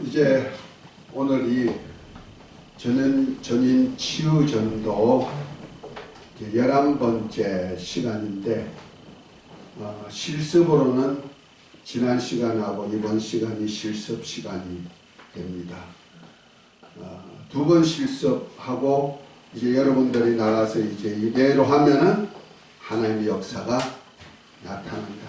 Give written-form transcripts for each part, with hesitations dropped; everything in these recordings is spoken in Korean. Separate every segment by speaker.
Speaker 1: 이제 오늘이 전인 치유전도 11번째 시간인데 실습으로는 지난 시간하고 이번 시간이 실습 시간이 됩니다. 두 번 실습하고 이제 여러분들이 나가서 이제 이대로 하면은 하나님의 역사가 나타난다.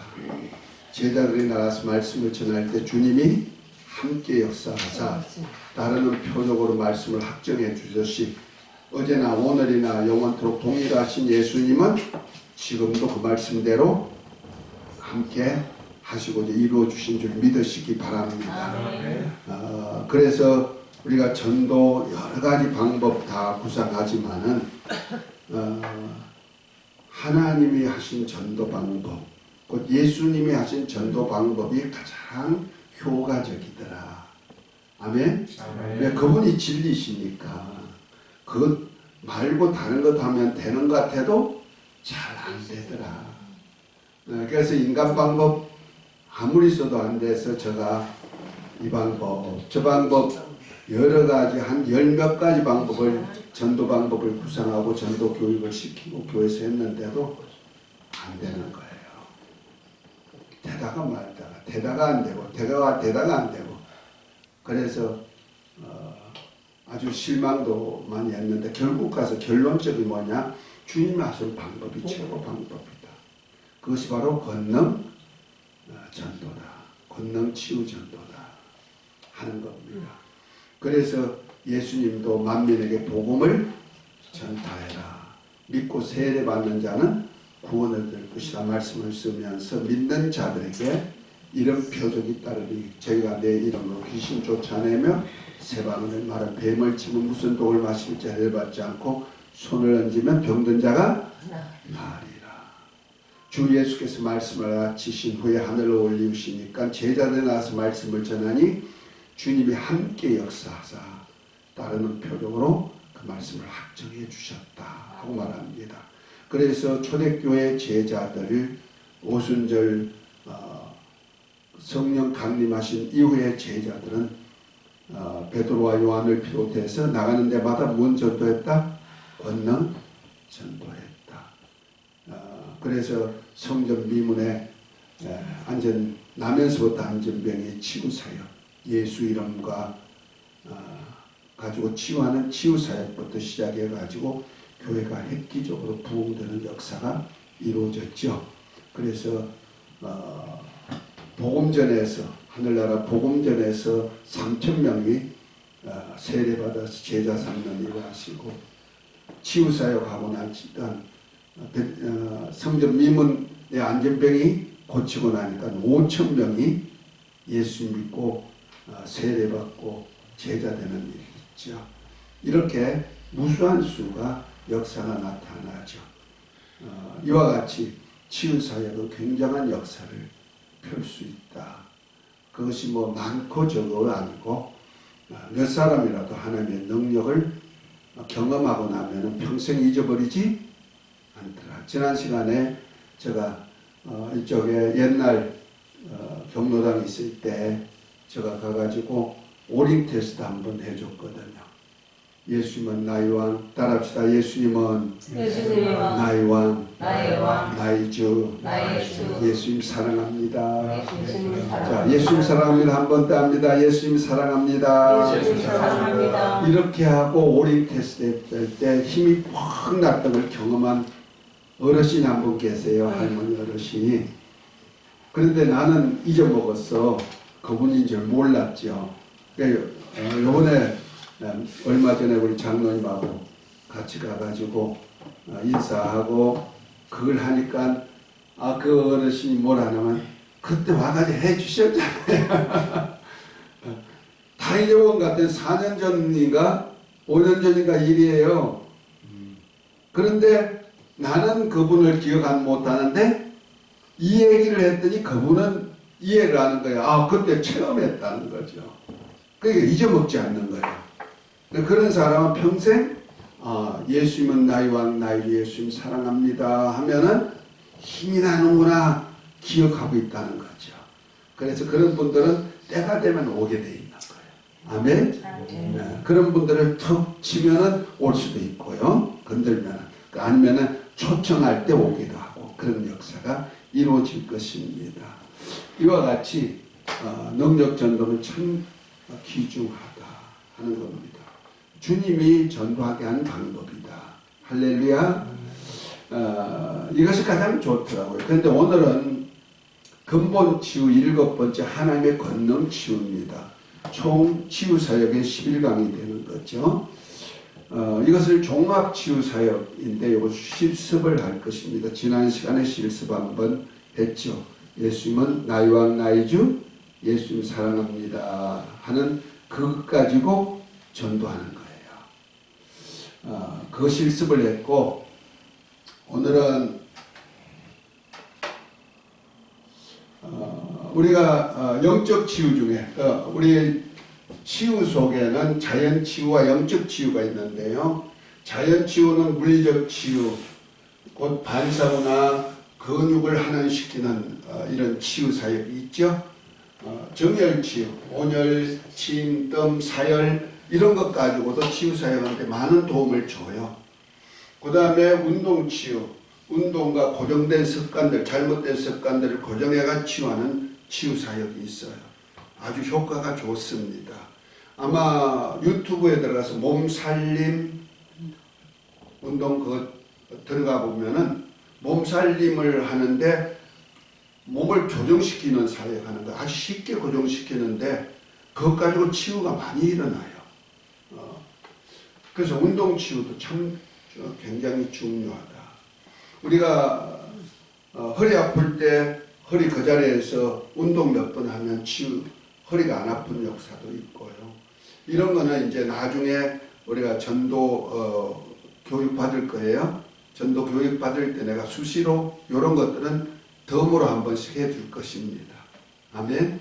Speaker 1: 제자들이 나가서 말씀을 전할 때 주님이 함께 역사하사 따르는 표적으로 말씀을 확정해 주듯이 어제나 오늘이나 영원토록 동일하신 예수님은 지금도 그 말씀대로 함께 하시고자 이루어 주신 줄 믿으시기 바랍니다. 그래서 우리가 전도 여러 가지 방법 다 구상하지만은 하나님이 하신 전도 방법, 곧 예수님이 하신 전도 방법이 가장 효과적이더라. 아멘? 왜? 그분이 진리시니까. 그것 말고 다른 것 하면 되는 것 같아도 잘 안 되더라. 그래서 인간 방법 아무리 써도 안 돼서 제가 이 방법, 저 방법 여러 가지 한 10몇 가지 방법을 전도 방법을 구상하고 전도 교육을 시키고 교회에서 했는데도 안 되는 거예요. 되다가 말다가 되다가 안 되고 되다가 안 되고 그래서 아주 실망도 많이 했는데 결국 가서 결론적이 뭐냐? 주님이 하신 방법이 최고 방법이다. 그것이 바로 권능 전도다. 권능 치유 전도다 하는 겁니다. 그래서 예수님도 만민에게 복음을 전파해라. 믿고 세례받는 자는 구원을 얻을 것이라 말씀을 쓰면서 믿는 자들에게 이런 표적이 따르니 저희가 내 이름으로 귀신 쫓아내며 새방울을 말아 뱀을 치면 무슨 독을 마실지 해받지 않고 손을 얹으면 병든 자가 나으리라. 주 예수께서 말씀을 마치신 후에 하늘로 올리우시니까 제자들이 나와서 말씀을 전하니 주님이 함께 역사하사 따르는 표적으로 그 말씀을 확정해 주셨다 하고 말합니다. 그래서 초대교회 제자들 오순절 성령 강림하신 이후의 제자들은 베드로와 요한을 비롯해서 나가는 데마다 무슨 전도했다? 권능 전도했다. 그래서 성전 미문에 나면서부터 안전병의 치유사역 예수 이름과 가지고 치유하는 치유사역부터 시작해가지고 교회가 획기적으로 부흥되는 역사가 이루어졌죠. 그래서 복음전에서 하늘나라 복음전에서 3,000명이 세례받아서 제자 삼는 일을 하시고 치유사역하고 나니까 성전 미문의 안전병이 고치고 나니까 5,000명이 예수 믿고 세례받고 제자되는 일이 있죠. 이렇게 무수한 수가 역사가 나타나죠. 이와 같이 치유사역은 굉장한 역사를 펼 수 있다. 그것이 뭐 많고 적어가 아니고 몇 사람이라도 하나님의 능력을 경험하고 나면 평생 잊어버리지 않더라. 지난 시간에 제가 이쪽에 옛날 경로당에 있을 때 제가 가가지고 오링 테스트 한번 해줬거든요. 예수님은 나의 왕 따라합시다. 예수님은 나의 왕 나의 주 예수님 사랑합니다. 자, 예수님 사랑합니다. 한 번 더 합니다. 예수님 사랑합니다. 이렇게 하고 오링 테스트 할 때 힘이 팍 났던 걸 경험한 어르신 한 분 계세요. 할머니 어르신이. 그런데 나는 잊어먹었어. 그분인 줄 몰랐죠. 요번에 얼마 전에 우리 장로님하고 같이 가가지고 인사하고 그걸 하니까 그 어르신이 뭐라 하냐면 그때 와가지고 해주셨잖아요. 다 잊어본 것 같아요. 4년 전인가 5년 전인가 일이에요. 그런데 나는 그분을 기억 못하는데 이 얘기를 했더니 그분은 이해를 하는 거예요. 그때 체험했다는 거죠. 그러니까 잊어먹지 않는 거예요. 그런 사람은 평생 예수님은 나의 왕 나의 예수님 사랑합니다 하면은 힘이 나는구나 기억하고 있다는 거죠. 그래서 그런 분들은 때가 되면 오게 돼 있는 거예요. 아멘. 네, 그런 분들을 턱 치면은 올 수도 있고요. 건들면은 아니면은 초청할 때 오기도 하고 그런 역사가 이루어질 것입니다. 이와 같이 능력 전도는 참 귀중하다 하는 겁니다. 주님이 전도하게 하는 방법이다. 할렐루야. 이것이 가장 좋더라고요. 그런데 오늘은 근본 치유 7번째 하나님의 권능 치유입니다. 총 치유 사역의 11강이 되는 거죠. 이것을 종합 치유 사역인데 이거 실습을 할 것입니다. 지난 시간에 실습 한번 했죠. 예수님은 나의 왕 나의 주, 예수님 사랑합니다 하는 그것 가지고 전도하는 거예요. 그 실습을 했고 오늘은 우리가 영적 치유 중에 우리 치유 속에는 자연 치유와 영적 치유가 있는데요. 자연 치유는 물리적 치유, 곧 반사구나 근육을 환원시키는 이런 치유 사역이 있죠. 정열 치유, 온열, 침, 뜸, 사열 이런 것 가지고도 치유 사역하는데 많은 도움을 줘요. 그 다음에 운동 치유, 운동과 고정된 습관들, 잘못된 습관들을 고정해가 치유하는 치유 사역이 있어요. 아주 효과가 좋습니다. 아마 유튜브에 들어가서 몸살림 운동 들어가 보면은 몸살림을 하는데 몸을 교정시키는 사역하는 거 아주 쉽게 고정시키는데 그것 가지고 치유가 많이 일어나요. 그래서 운동 치유도 참 굉장히 중요하다. 우리가 허리 아플 때 허리 그 자리에서 운동 몇 번 하면 허리가 안 아픈 역사도 있고요. 이런 거는 이제 나중에 우리가 전도 교육 받을 거예요. 전도 교육 받을 때 내가 수시로 이런 것들은 덤으로 한 번씩 해줄 것입니다. 아멘.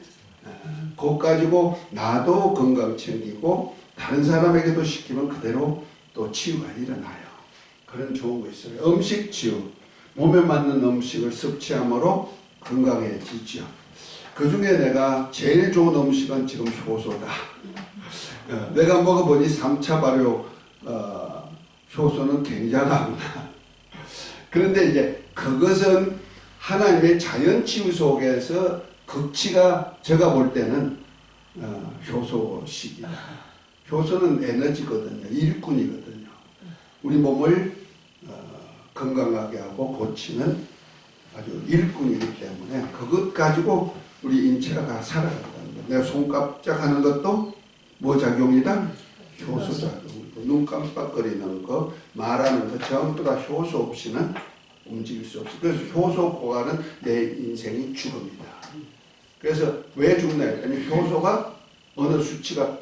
Speaker 1: 그것 가지고 나도 건강 챙기고 다른 사람에게도 시키면 그대로 또 치유가 일어나요. 그런 좋은 거 있어요. 음식 치유. 몸에 맞는 음식을 섭취함으로 건강해지죠. 그 중에 내가 제일 좋은 음식은 지금 효소다. 내가 먹어보니 3차 발효 효소는 굉장하구나. 그런데 이제 그것은 하나님의 자연 치유 속에서 극치가 제가 볼 때는 효소식이다. 효소는 에너지거든요. 일꾼이거든요. 우리 몸을 건강하게 하고 고치는 아주 일꾼이기 때문에 그것 가지고 우리 인체가 살아간다는 거예요. 내가 손 깜짝하는 것도 뭐 작용이다? 효소 작용이고 눈 깜빡거리는 거, 말하는 거 전부 다 효소 없이는 움직일 수 없어요. 그래서 효소 고갈은 내 인생이 죽음이다. 그래서 왜 죽나 했더니 효소가 어느 수치가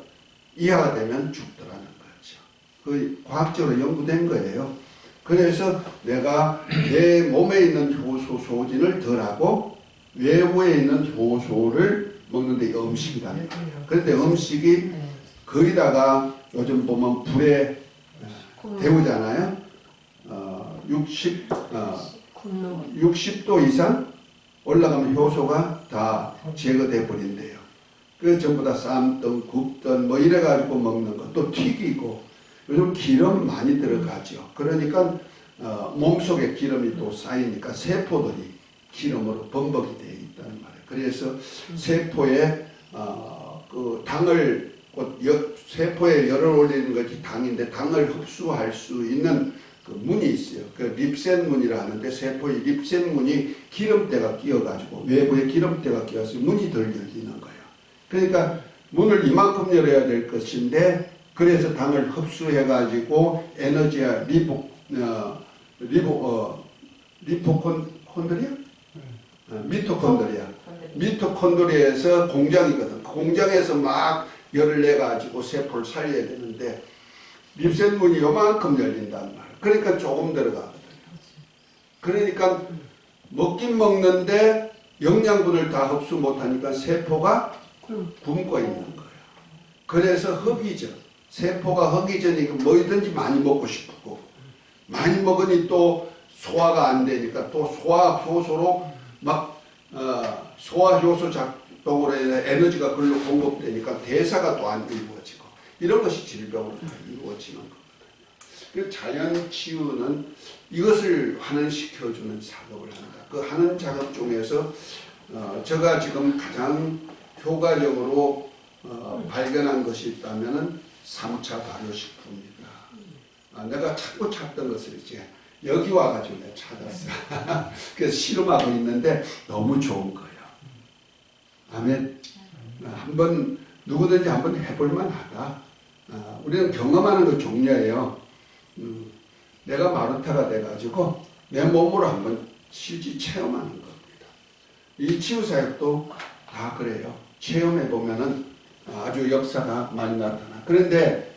Speaker 1: 이하가 되면 죽더라는 거죠. 그 과학적으로 연구된 거예요. 그래서 내가 내 몸에 있는 효소 소진을 덜하고 외부에 있는 효소를 먹는데 음식이라는 거예요. 그런데 음식이 거기다가 요즘 보면 불에 데우잖아요. 60도 이상 올라가면 효소가 다 제거돼 버린대요. 그 전부 다 삶든 굽든 뭐 이래가지고 먹는 거, 또 튀기고 요즘 기름 많이 들어가죠. 그러니까 몸속에 기름이 또 쌓이니까 세포들이 기름으로 범벅이 되어 있다는 말이에요. 그래서 세포에 그 당을 세포에 열을 올리는 것이 당인데 당을 흡수할 수 있는 그 문이 있어요. 그 립센 문이라 하는데 세포의 립센 문이 기름때가 끼어가지고 외부에 기름때가 끼어서 문이 덜 열리는 거예요. 그러니까 문을 이만큼 열어야 될 것인데 그래서 당을 흡수해가지고 에너지와 미토콘드리아에서 공장이거든. 공장에서 막 열을 내가지고 세포를 살려야 되는데 립센문이 요만큼 열린단 말이야. 그러니까 조금 들어가거든요. 그러니까 먹긴 먹는데 영양분을 다 흡수 못하니까 세포가 굶고 있는 거예요. 그래서 허기져. 세포가 허기져니까 뭐든지 많이 먹고 싶고 많이 먹으니 또 소화가 안 되니까 또 소화 효소로 막 소화 효소 동으로 인해 에너지가 그걸로 공급되니까 대사가 또 안 이루어지고 이런 것이 질병으로 다 이루어지는 거거든요. 자연 치유는 이것을 환원시켜주는 작업을 합니다. 그 하는 작업 중에서 제가 지금 가장 효과적으로 발견한 것이 있다면 3차 발효식품입니다. 내가 자꾸 찾던 것을 이제 여기 와가지고 내가 찾았어. 그래서 실험하고 있는데 너무 좋은 거예요. 아멘. 한번 누구든지 한번 해볼만 하다. 우리는 경험하는 거 종류예요. 내가 마루타가 돼가지고 내 몸으로 한번 실제 체험하는 겁니다. 이 치유사역도 다 그래요. 체험해보면은 아주 역사가 많이 나타나. 그런데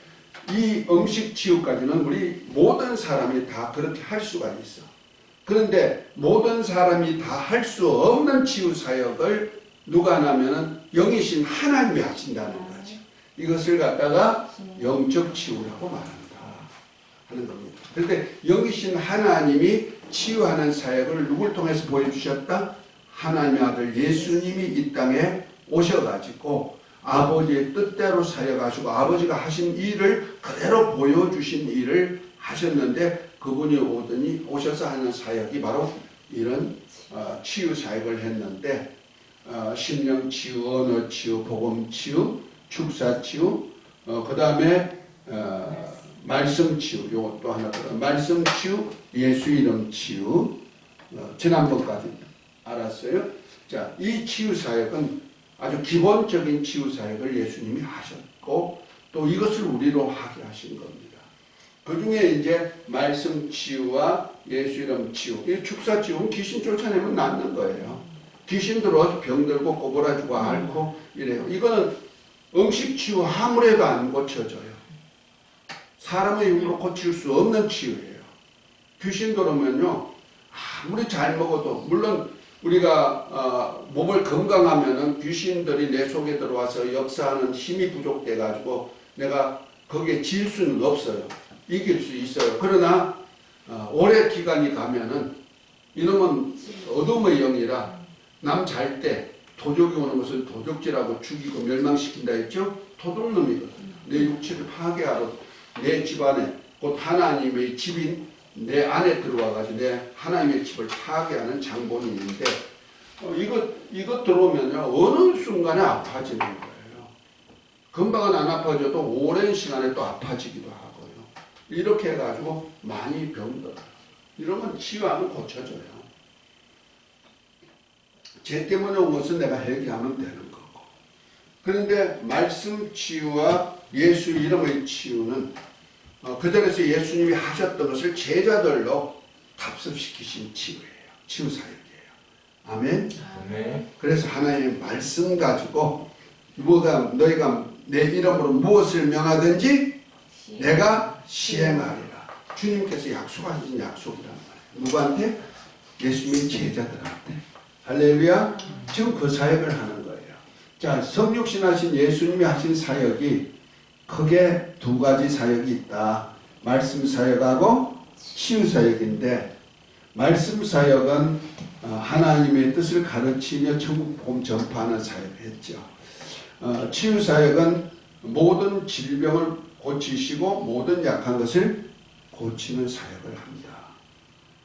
Speaker 1: 이 음식 치유까지는 우리 모든 사람이 다 그렇게 할 수가 있어. 그런데 모든 사람이 다 할 수 없는 치유사역을 누가 하냐면은 영이신 하나님이 하신다는 거지. 이것을 갖다가 영적 치유라고 말한다 하는 겁니다. 그런데 영이신 하나님이 치유하는 사역을 누굴 통해서 보여주셨다? 하나님의 아들 예수님이 이 땅에 오셔가지고 아버지의 뜻대로 사역하시고 아버지가 하신 일을 그대로 보여주신 일을 하셨는데 그분이 오셔서 하는 사역이 바로 이런 치유 사역을 했는데 심령 치유, 언어 치유, 복음 치유, 축사 치유, 그 다음에 말씀 치유, 요것도 하나 더 말씀 치유, 예수 이름 치유, 지난번까지 알았어요. 자, 이 치유 사역은 아주 기본적인 치유 사역을 예수님이 하셨고 또 이것을 우리로 하게 하신 겁니다. 그 중에 이제 말씀 치유와 예수 이름 치유, 이 축사 치유는 귀신 쫓아내면 낫는 거예요. 귀신 들어와서 병들고 꼬부라지고 앓고 이래요. 이거는 음식 치유 아무래도 안 고쳐져요. 사람의 힘으로 고칠 수 없는 치유예요. 귀신 들어오면요 아무리 잘 먹어도 물론 우리가 몸을 건강하면은 귀신들이 내 속에 들어와서 역사하는 힘이 부족돼 가지고 내가 거기에 질 수는 없어요. 이길 수 있어요. 그러나 오래 기간이 가면은 이놈은 어둠의 영이라 남 잘 때 도적이 오는 것을 도적질하고 죽이고 멸망시킨다 했죠. 도둑놈이거든요. 내 육체를 파괴하러 내 집안에 곧 하나님의 집인 내 안에 들어와가지고 내 하나님의 집을 파괴하는 장본이 있는데 이것 들어오면요 어느 순간에 아파지는 거예요. 금방은 안 아파져도 오랜 시간에 또 아파지기도 하고요. 이렇게 해가지고 많이 병들어요. 이러면 치유하면 고쳐져요. 죄 때문에 온 것은 내가 해결하면 되는 거고. 그런데 말씀 치유와 예수 이름의 치유는 그들에서 예수님이 하셨던 것을 제자들로 답습시키신 치유예요. 치유사역이에요. 아멘?
Speaker 2: 아멘.
Speaker 1: 그래서 하나님의 말씀 가지고 너희가 내 이름으로 무엇을 명하든지 내가 시행하리라. 주님께서 약속하신 약속이란 말이에요. 누구한테? 예수님의 제자들한테. 할렐루야. 지금 그 사역을 하는 거예요. 자, 성육신 하신 예수님이 하신 사역이 크게 두 가지 사역이 있다. 말씀 사역하고 치유 사역인데 말씀 사역은 하나님의 뜻을 가르치며 천국 복음 전파하는 사역을 했죠. 치유 사역은 모든 질병을 고치시고 모든 약한 것을 고치는 사역을 합니다.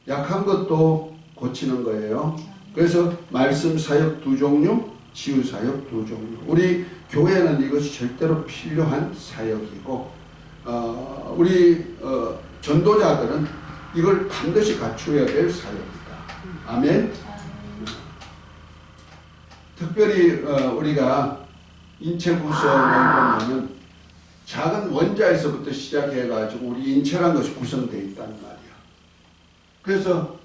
Speaker 1: 약한 것도 고치는 거예요. 그래서 말씀 사역 두 종류, 치유 사역 두 종류. 우리 교회는 이것이 절대로 필요한 사역이고 우리 전도자들은 이걸 반드시 갖추어야 될 사역입니다. 아멘. 특별히 우리가 인체 구성을 보면 작은 원자에서부터 시작해가지고 우리 인체란 것이 구성되어 있단 말이야. 그래서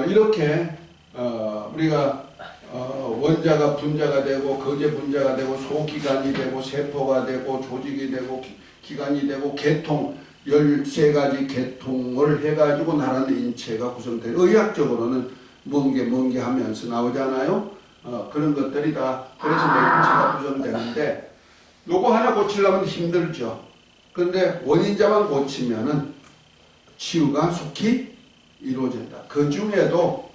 Speaker 1: 이렇게 우리가 원자가 분자가 되고 거제 분자가 되고 소기관이 되고 세포가 되고 조직이 되고 기관이 되고 계통 13가지 계통을 해가지고 나라는 인체가 구성돼요. 의학적으로는 뭔게 하면서 나오잖아요. 그런 것들이 다 그래서 내 인체가 구성되는데 요거 하나 고치려면 힘들죠. 그런데 원인자만 고치면은 치유가 속히 이루어진다. 그 중에도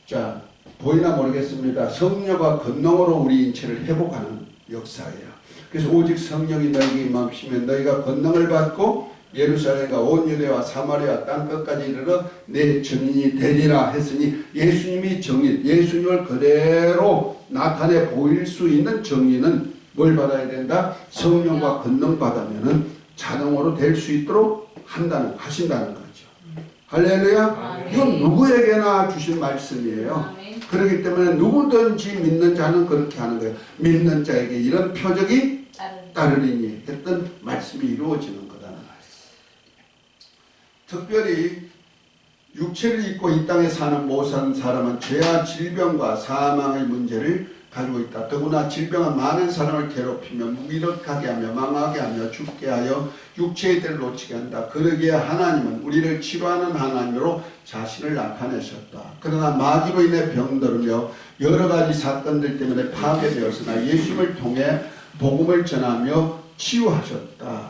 Speaker 1: 자 보이나 모르겠습니다. 성령과 권능으로 우리 인체를 회복하는 역사예요. 그래서 오직 성령이 너에게 임하시면 너희가 권능을 받고 예루살렘과 온 유대와 사마리아 땅끝까지 이르러 내 증인이 되리라 했으니 예수님이 증인, 예수님을 그대로 나타내 보일 수 있는 증인은 뭘 받아야 된다? 성령과 권능 받으면은 자동으로 될 수 있도록 하신다는 거죠. 할렐루야. 이건 누구에게나 주신 말씀이에요. 그렇기 때문에 누구든지 믿는 자는 그렇게 하는 거예요. 믿는 자에게 이런 표적이 따르리니 했던 말씀이 이루어지는 거다는 말씀. 특별히 육체를 입고 이 땅에 사는 모든 사람은 죄와 질병과 사망의 문제를 가지고 있다. 더구나 질병은 많은 사람을 괴롭히며 무기력하게 하며 망하게 하며 죽게 하여 육체의 때를 놓치게 한다. 그러기에 하나님은 우리를 치료하는 하나님으로 자신을 나타내셨다. 그러나 마귀로 인해 병들으며 여러 가지 사건들 때문에 파괴되었으나 예수님을 통해 복음을 전하며 치유하셨다.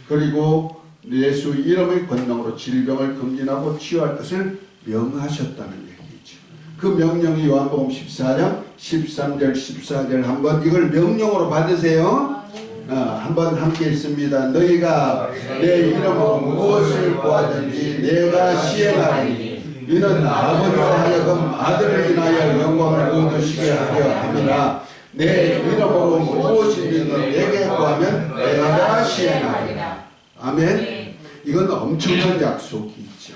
Speaker 1: 그리고 예수 이름의 권능으로 질병을 금진하고 치유할 것을 명하셨다는 얘기죠. 그 명령이 요한복음 14장 13절 14절 한번 이걸 명령으로 받으세요. 한번 함께 읽습니다. 너희가 내 이름으로 무엇을 구하든지 내가 시행하리니 이는 아버지로 하여금 아들을 인하여 영광을 얻으시게 하려 함이라. 내 이름으로 무엇이든지 내게 구하면 내가 시행하리라. 아멘. 이건 엄청난 약속이 있죠.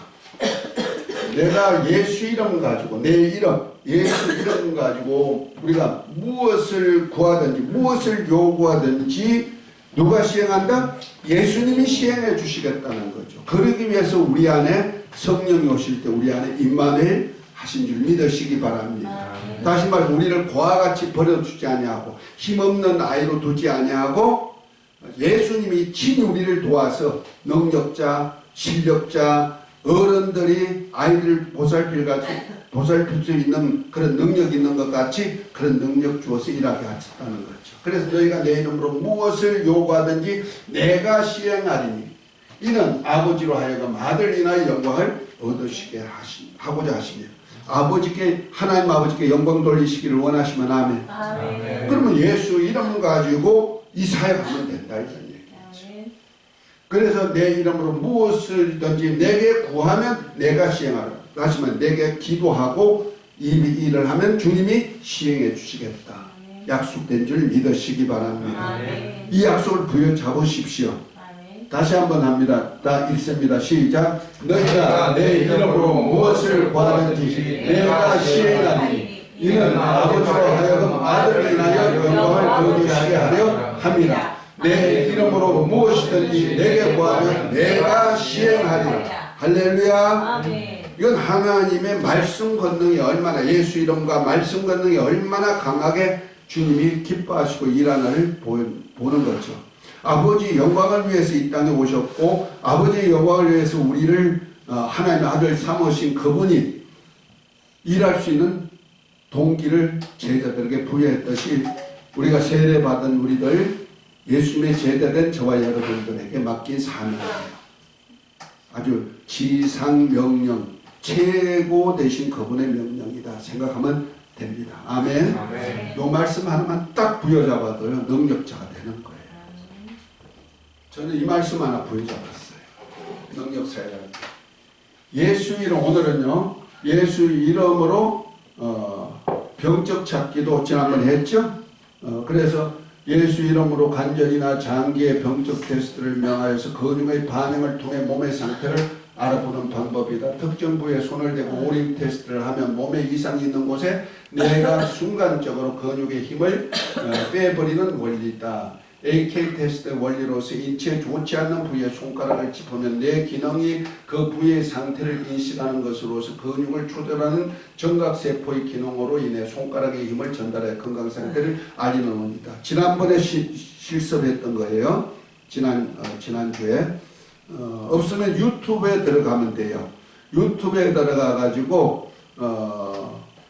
Speaker 1: 내가 예수 이름 가지고 내 이름 예수 이름 가지고 우리가 무엇을 구하든지 무엇을 요구하든지 누가 시행한다? 예수님이 시행해 주시겠다는 거죠. 그러기 위해서 우리 안에 성령이 오실 때 우리 안에 임마누엘 하신 줄 믿으시기 바랍니다. 다시 말해서 우리를 고와 같이 버려두지 아니하고 힘없는 아이로 두지 아니하고 예수님이 친히 우리를 도와서 능력자, 실력자, 어른들이 아이들을 보살필 수 있는 그런 능력이 있는 것 같이 그런 능력 주어서 일하게 하셨다는 거죠. 그래서 너희가 내 이름으로 무엇을 요구하든지 내가 시행하리니 이는 아버지로 하여금 아들 인하여 영광을 얻으시게 하고자 하시며 하나님 아버지께 영광 돌리시기를 원하시면 아멘. 아멘. 그러면 예수 이름 가지고 이 사역하면 된다 이런 얘기죠. 그래서 내 이름으로 무엇을든지 내게 구하면 내가 시행하라. 하시면 내게 기도하고 이 일을 하면 주님이 시행해 주시겠다. 아멘. 약속된 줄 믿으시기 바랍니다. 아멘. 이 약속을 부여잡으십시오. 아멘. 다시 한번 합니다. 다 읽습니다. 시작. 너희가 내 이름으로 무엇을 구하든지 내가 시행하니 이는 아버지로 하여금 아들을 인하여 영광을 얻으시게 하려 함이라. 내 이름으로 무엇이든지 내게 구하면 내가 시행하리라. 할렐루야. 아멘. 이건 하나님의 말씀 권능이 얼마나 예수 이름과 말씀 권능이 얼마나 강하게 주님이 기뻐하시고 일하나를 보는 거죠. 아버지 영광을 위해서 이 땅에 오셨고 아버지의 영광을 위해서 우리를 하나님의 아들 삼으신 그분이 일할 수 있는 동기를 제자들에게 부여했듯이 우리가 세례받은 우리들 예수님의 제자된 저와 여러분들에게 맡긴 사명이에요. 아주 지상명령 최고 되신 그분의 명령이다 생각하면 됩니다. 아멘. 아멘. 이 말씀 하나만 딱 부여잡아도 능력자가 되는 거예요. 저는 이 말씀 하나 부여잡았어요. 능력사역. 예수 이름 오늘은요. 예수 이름으로 병적 찾기도 지난번에 했죠. 그래서 예수 이름으로 관절이나 장기의 병적 테스트를 명하여서 근육의 반응을 통해 몸의 상태를 알아보는 방법이다. 특정 부위에 손을 대고 오림 테스트를 하면 몸에 이상이 있는 곳에 내가 순간적으로 근육의 힘을 빼버리는 원리다. AK 테스트 원리로서 인체에 좋지 않는 부위에 손가락을 짚으면 내 기능이 그 부위의 상태를 인식하는 것으로서 근육을 조절하는 정각세포의 기능으로 인해 손가락의 힘을 전달해 건강 상태를 알리는 원리다. 지난번에 실습했던 거예요. 지난주에. 없으면 유튜브에 들어가면 돼요. 유튜브에 들어가 가지고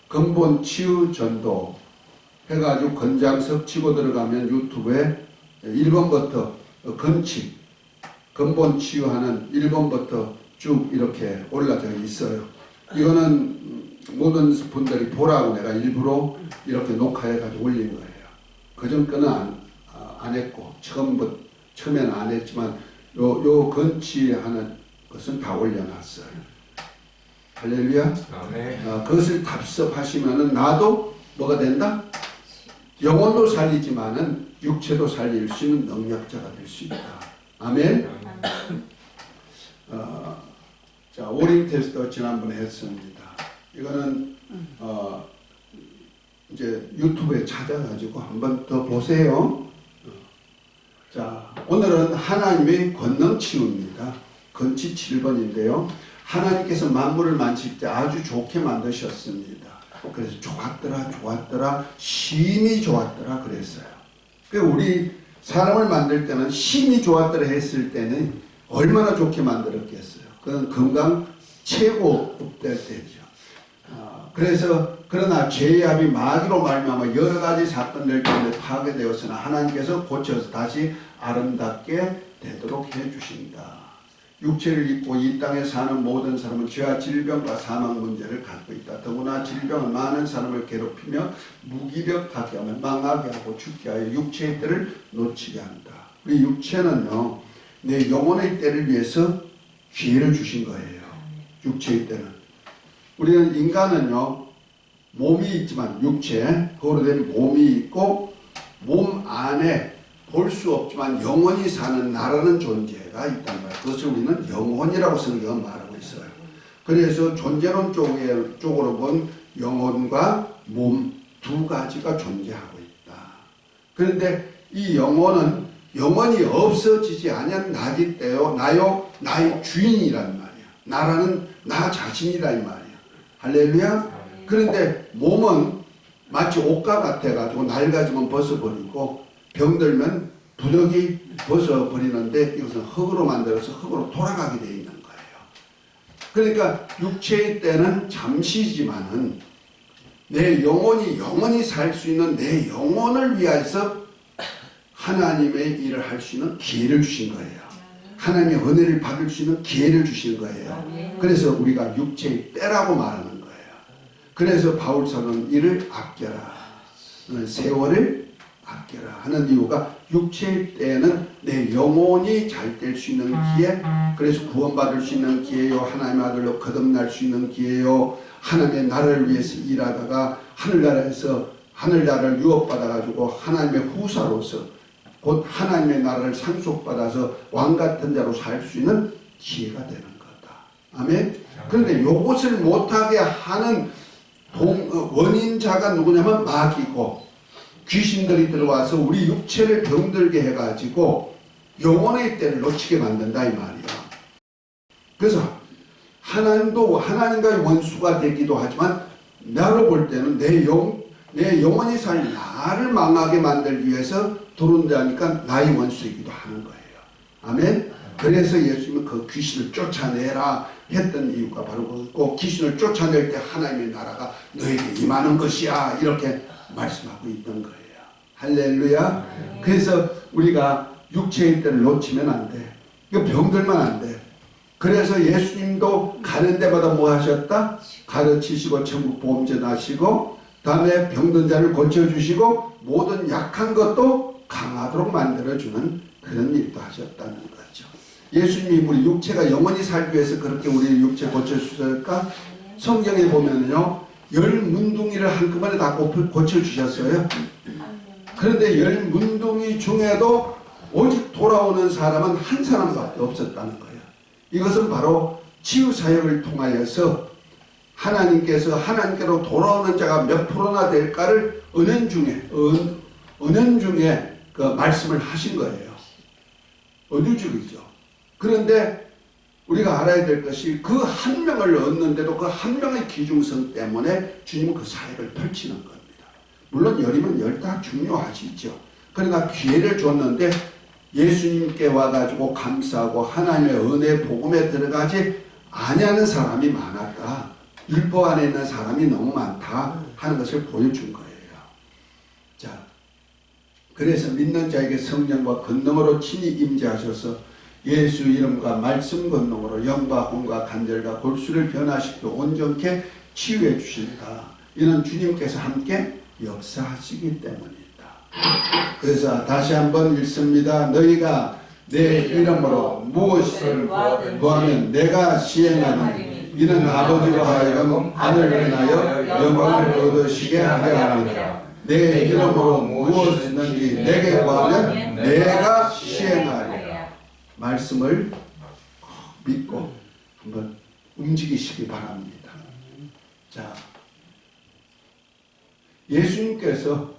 Speaker 1: 근본 치유 전도 해가지고 건장석 치고 들어가면 유튜브에 1번부터 건치 근본 치유하는 1번부터 쭉 이렇게 올라져 있어요. 이거는 모든 분들이 보라고 내가 일부러 이렇게 녹화해가지고 올린 거예요. 그전 거는 안 했고 처음에는 안 했지만 요 건치하는 것은 다 올려놨어요. 할렐루야. 그것을 답습하시면은 나도 뭐가 된다? 영혼도 살리지만은 육체도 살릴 수 있는 능력자가 될 수 있다. 아멘. 자, 오링 테스트 지난번에 했습니다. 이거는 이제 유튜브에 찾아가지고 한번 더 보세요. 자, 오늘은 하나님의 권능 치유입니다. 건치 7번인데요. 하나님께서 만물을 만칠 때 아주 좋게 만드셨습니다. 그래서 좋았더라, 심히 좋았더라 그랬어요. 우리 사람을 만들 때는 심히 좋았더라 했을 때는 얼마나 좋게 만들었겠어요. 그건 건강 최고 될 때죠. 그래서 그러나 죄의 합이 마귀로 말미암아 여러 가지 사건들 때문에 파괴되었으나 하나님께서 고쳐서 다시 아름답게 되도록 해주신다. 육체를 입고 이 땅에 사는 모든 사람은 죄와 질병과 사망 문제를 갖고 있다. 더구나 질병은 많은 사람을 괴롭히며 무기력하게 하며 망하게 하고 죽게 하여 육체의 때를 놓치게 한다. 우리 육체는요, 내 영혼의 때를 위해서 기회를 주신 거예요. 육체의 때는. 우리는 인간은요, 몸이 있지만 육체, 그거로 된 몸이 있고 몸 안에 볼 수 없지만 영원히 사는 나라는 존재가 있단 말이에요. 그것을 우리는 영혼이라고 성경은 말하고 있어요. 그래서 존재론 쪽으로 본 영혼과 몸 두 가지가 존재하고 있다. 그런데 이 영혼은 영원히 없어지지 않은 나기 때요, 나의 주인이란 말이야. 나라는 나 자신이란 말이야. 할렐루야. 그런데 몸은 마치 옷과 같아가지고 낡아지면 벗어버리고 병들면 부덕이 벗어버리는데 이것은 흙으로 만들어서 흙으로 돌아가게 되어 있는 거예요. 그러니까 육체의 때는 잠시지만은 내 영혼이 살 수 있는 내 영혼을 위해서 하나님의 일을 할 수 있는 기회를 주신 거예요. 하나님의 은혜를 받을 수 있는 기회를 주신 거예요. 그래서 우리가 육체의 때라고 말하는 거예요. 그래서 바울서는 이를 아껴라. 세월을 아껴라 하는 이유가 육체의 때에는 내 영혼이 잘 될 수 있는 기회, 그래서 구원받을 수 있는 기회요, 하나님의 아들로 거듭날 수 있는 기회요, 하나님의 나라를 위해서 일하다가 하늘나라를 유업받아가지고 하나님의 후사로서 곧 하나님의 나라를 상속받아서 왕같은 자로 살 수 있는 기회가 되는 거다. 아멘. 그런데 이것을 못하게 하는 원인자가 누구냐면 마귀고 귀신들이 들어와서 우리 육체를 병들게 해가지고 영혼의 때를 놓치게 만든다 이 말이야. 그래서 하나님과의 원수가 되기도 하지만 나로 볼 때는 내 영혼이 살 나를 망하게 만들기 위해서 들어온다니까 나의 원수이기도 하는 거예요. 아멘. 그래서 예수님은 그 귀신을 쫓아내라 했던 이유가 바로 그렇고, 귀신을 쫓아낼 때 하나님의 나라가 너에게 임하는 것이야 이렇게 말씀하고 있던 거예요. 할렐루야. 그래서 우리가 육체의 때를 놓치면 안 돼. 이거 병들면 안 돼. 그래서 예수님도 가는 데마다 뭐 하셨다? 가르치시고 천국 보험전 하시고 다음에 병든 자를 고쳐주시고 모든 약한 것도 강하도록 만들어주는 그런 일도 하셨다는 거죠. 예수님이 우리 육체가 영원히 살기 위해서 그렇게 우리 육체 고쳐주셨을까? 성경에 보면요, 10문둥이를 한꺼번에 다 고쳐주셨어요. 그런데 10문둥이 중에도 오직 돌아오는 사람은 한 사람밖에 없었다는 거예요. 이것은 바로 치유사역을 통하여서 하나님께서 하나님께로 돌아오는 자가 몇 프로나 될까를 은연중에 그 말씀을 하신 거예요. 은유적이죠. 그런데 우리가 알아야 될 것이 그 한 명을 얻는데도 그 한 명의 기중성 때문에 주님은 그 사역을 펼치는 겁니다. 물론 열이면 열 다 중요하시죠. 그러나 기회를 줬는데 예수님께 와가지고 감사하고 하나님의 은혜 복음에 들어가지 아니하는 사람이 많았다. 율법 안에 있는 사람이 너무 많다 하는 것을 보여준 거예요. 자, 그래서 믿는 자에게 성령과 권능으로 친히 임재하셔서 예수 이름과 말씀 권능으로 영과 혼과 간절과 골수를 변화시키고 온전케 치유해 주신다. 이는 주님께서 함께 역사하시기 때문이다. 그래서 다시 한번 읽습니다. 너희가 내 이름으로 무엇을 구하면 내가 시행하리니 이는 아버지로 하여금 아들을 인하여 영광을 얻으시게 하려 함이라. 내 이름으로 무엇이든지 내게 구하면 내가 시행하리라. 말씀을 믿고 한번 움직이시기 바랍니다. 자, 예수님께서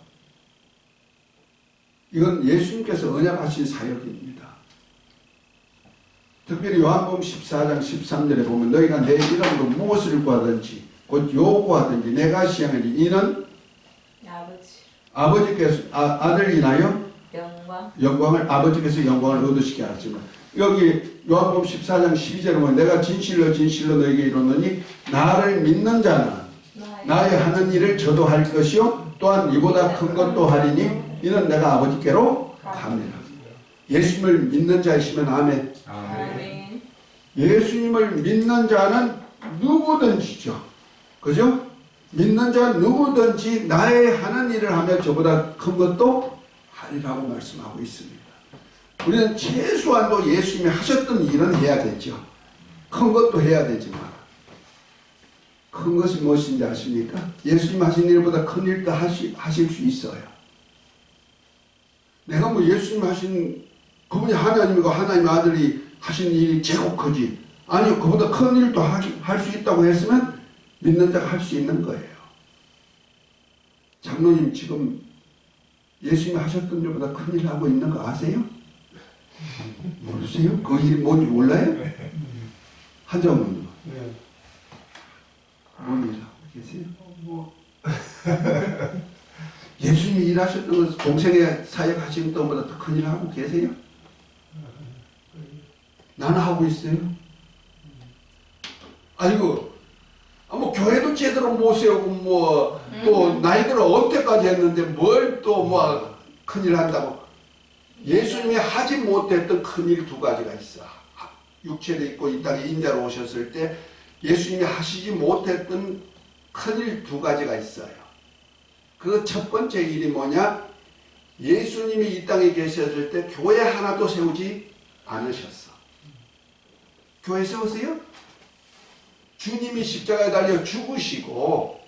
Speaker 1: 이건 예수님께서 언약하신 사역입니다. 특별히 요한복음 14장 13절에 보면 너희가 내 이름으로 무엇을 구하든지 곧 요구하든지 내가 시행하리니 이는 아버지께서 아들 인하여 영광을 아버지께서 영광을 얻으시게 하시면 여기 요한복음 14장 12절에 보면 내가 진실로 진실로 너에게 이르노니 나를 믿는 자는 나의 하는 일을 저도 할 것이요 또한 이보다 큰 것도 하리니 이는 내가 아버지께로 갑니다. 예수님을 믿는 자이시면 아멘.
Speaker 2: 아멘.
Speaker 1: 예수님을 믿는 자는 누구든지죠. 그죠? 믿는 자 누구든지 나의 하는 일을 하면 저보다 큰 것도 하리라고 말씀하고 있습니다. 우리는 최소한도 예수님이 하셨던 일은 해야 되죠. 큰 것도 해야 되지만 큰 것이 무엇인지 아십니까? 예수님 하신 일보다 큰 일도 하실 수 있어요. 내가 뭐 예수님 하신 그분이 하나님이고 하나님의 아들이 하신 일이 제일 크지. 아니요, 그보다 큰 일도 할 수 있다고 했으면 믿는 자가 할 수 있는 거예요. 장로님 지금 예수님이 하셨던 일보다 큰 일 하고 있는 거 아세요? 모르세요? 그 일이 뭔지 몰라요? 한정은 뭔 일 하고 계세요? 예수님이 일하셨던 것은 동생의 사역하시는 것보다 더 큰 일을 하고 계세요? 나는 하고 있어요. 아이고, 뭐 교회도 제대로 못 세우고 또 나이 들어 언제까지 했는데 뭘 또 뭐 큰일 한다고. 예수님이 하지 못했던 큰일 두 가지가 있어. 육체도 있고 이 땅에 인자로 오셨을 때 예수님이 하시지 못했던 큰일 두 가지가 있어요. 그 첫 번째 일이 뭐냐? 예수님이 이 땅에 계셨을 때 교회 하나도 세우지 않으셨어. 교회 세우세요? 주님이 십자가에 달려 죽으시고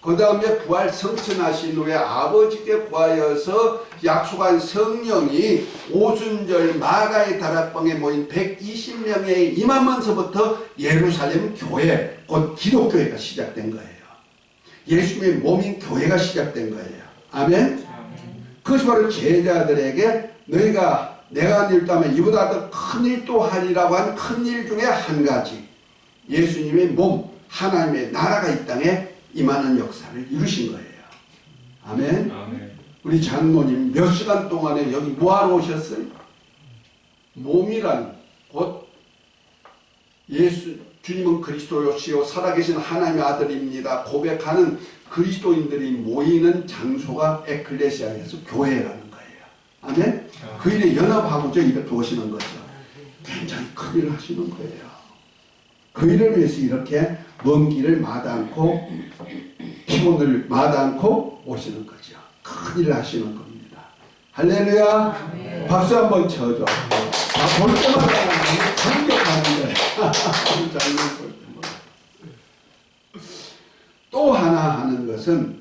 Speaker 1: 그 다음에 부활 성천하신 후에 아버지께 구하여서 약속한 성령이 오순절 마가의 다락방에 모인 120명에 임하면서부터 예루살렘 교회, 곧 기독교회가 시작된 거예요. 예수님의 몸인 교회가 시작된 거예요. 아멘? 그것이 바로 제자들에게 너희가 내가 한 일도 하면 이보다 더 큰 일도 하리라고 한 큰 일 중에 한 가지. 예수님의 몸, 하나님의 나라가 이 땅에 임하는 역사를 이루신 거예요. 아멘?
Speaker 2: 아멘.
Speaker 1: 우리 장로님 몇 시간 동안에 여기 뭐하러 오셨어요? 몸이란 곧 주님은 그리스도시요 살아계신 하나님의 아들입니다 고백하는 그리스도인들이 모이는 장소가 에클레시아에서 교회라는 거예요. 아멘? 그 일에 연합하고자 이렇게 오시는 거죠. 굉장히 큰 일을 하시는 거예요. 그 일을 위해서 이렇게 먼 길을 마다않고 피곤을 마다않고 오시는 거죠. 큰 일을 하시는 겁니다. 할렐루야. 박수 한번 쳐줘. 볼 때마다 감격하는 거예요. 또 하나 하는 것은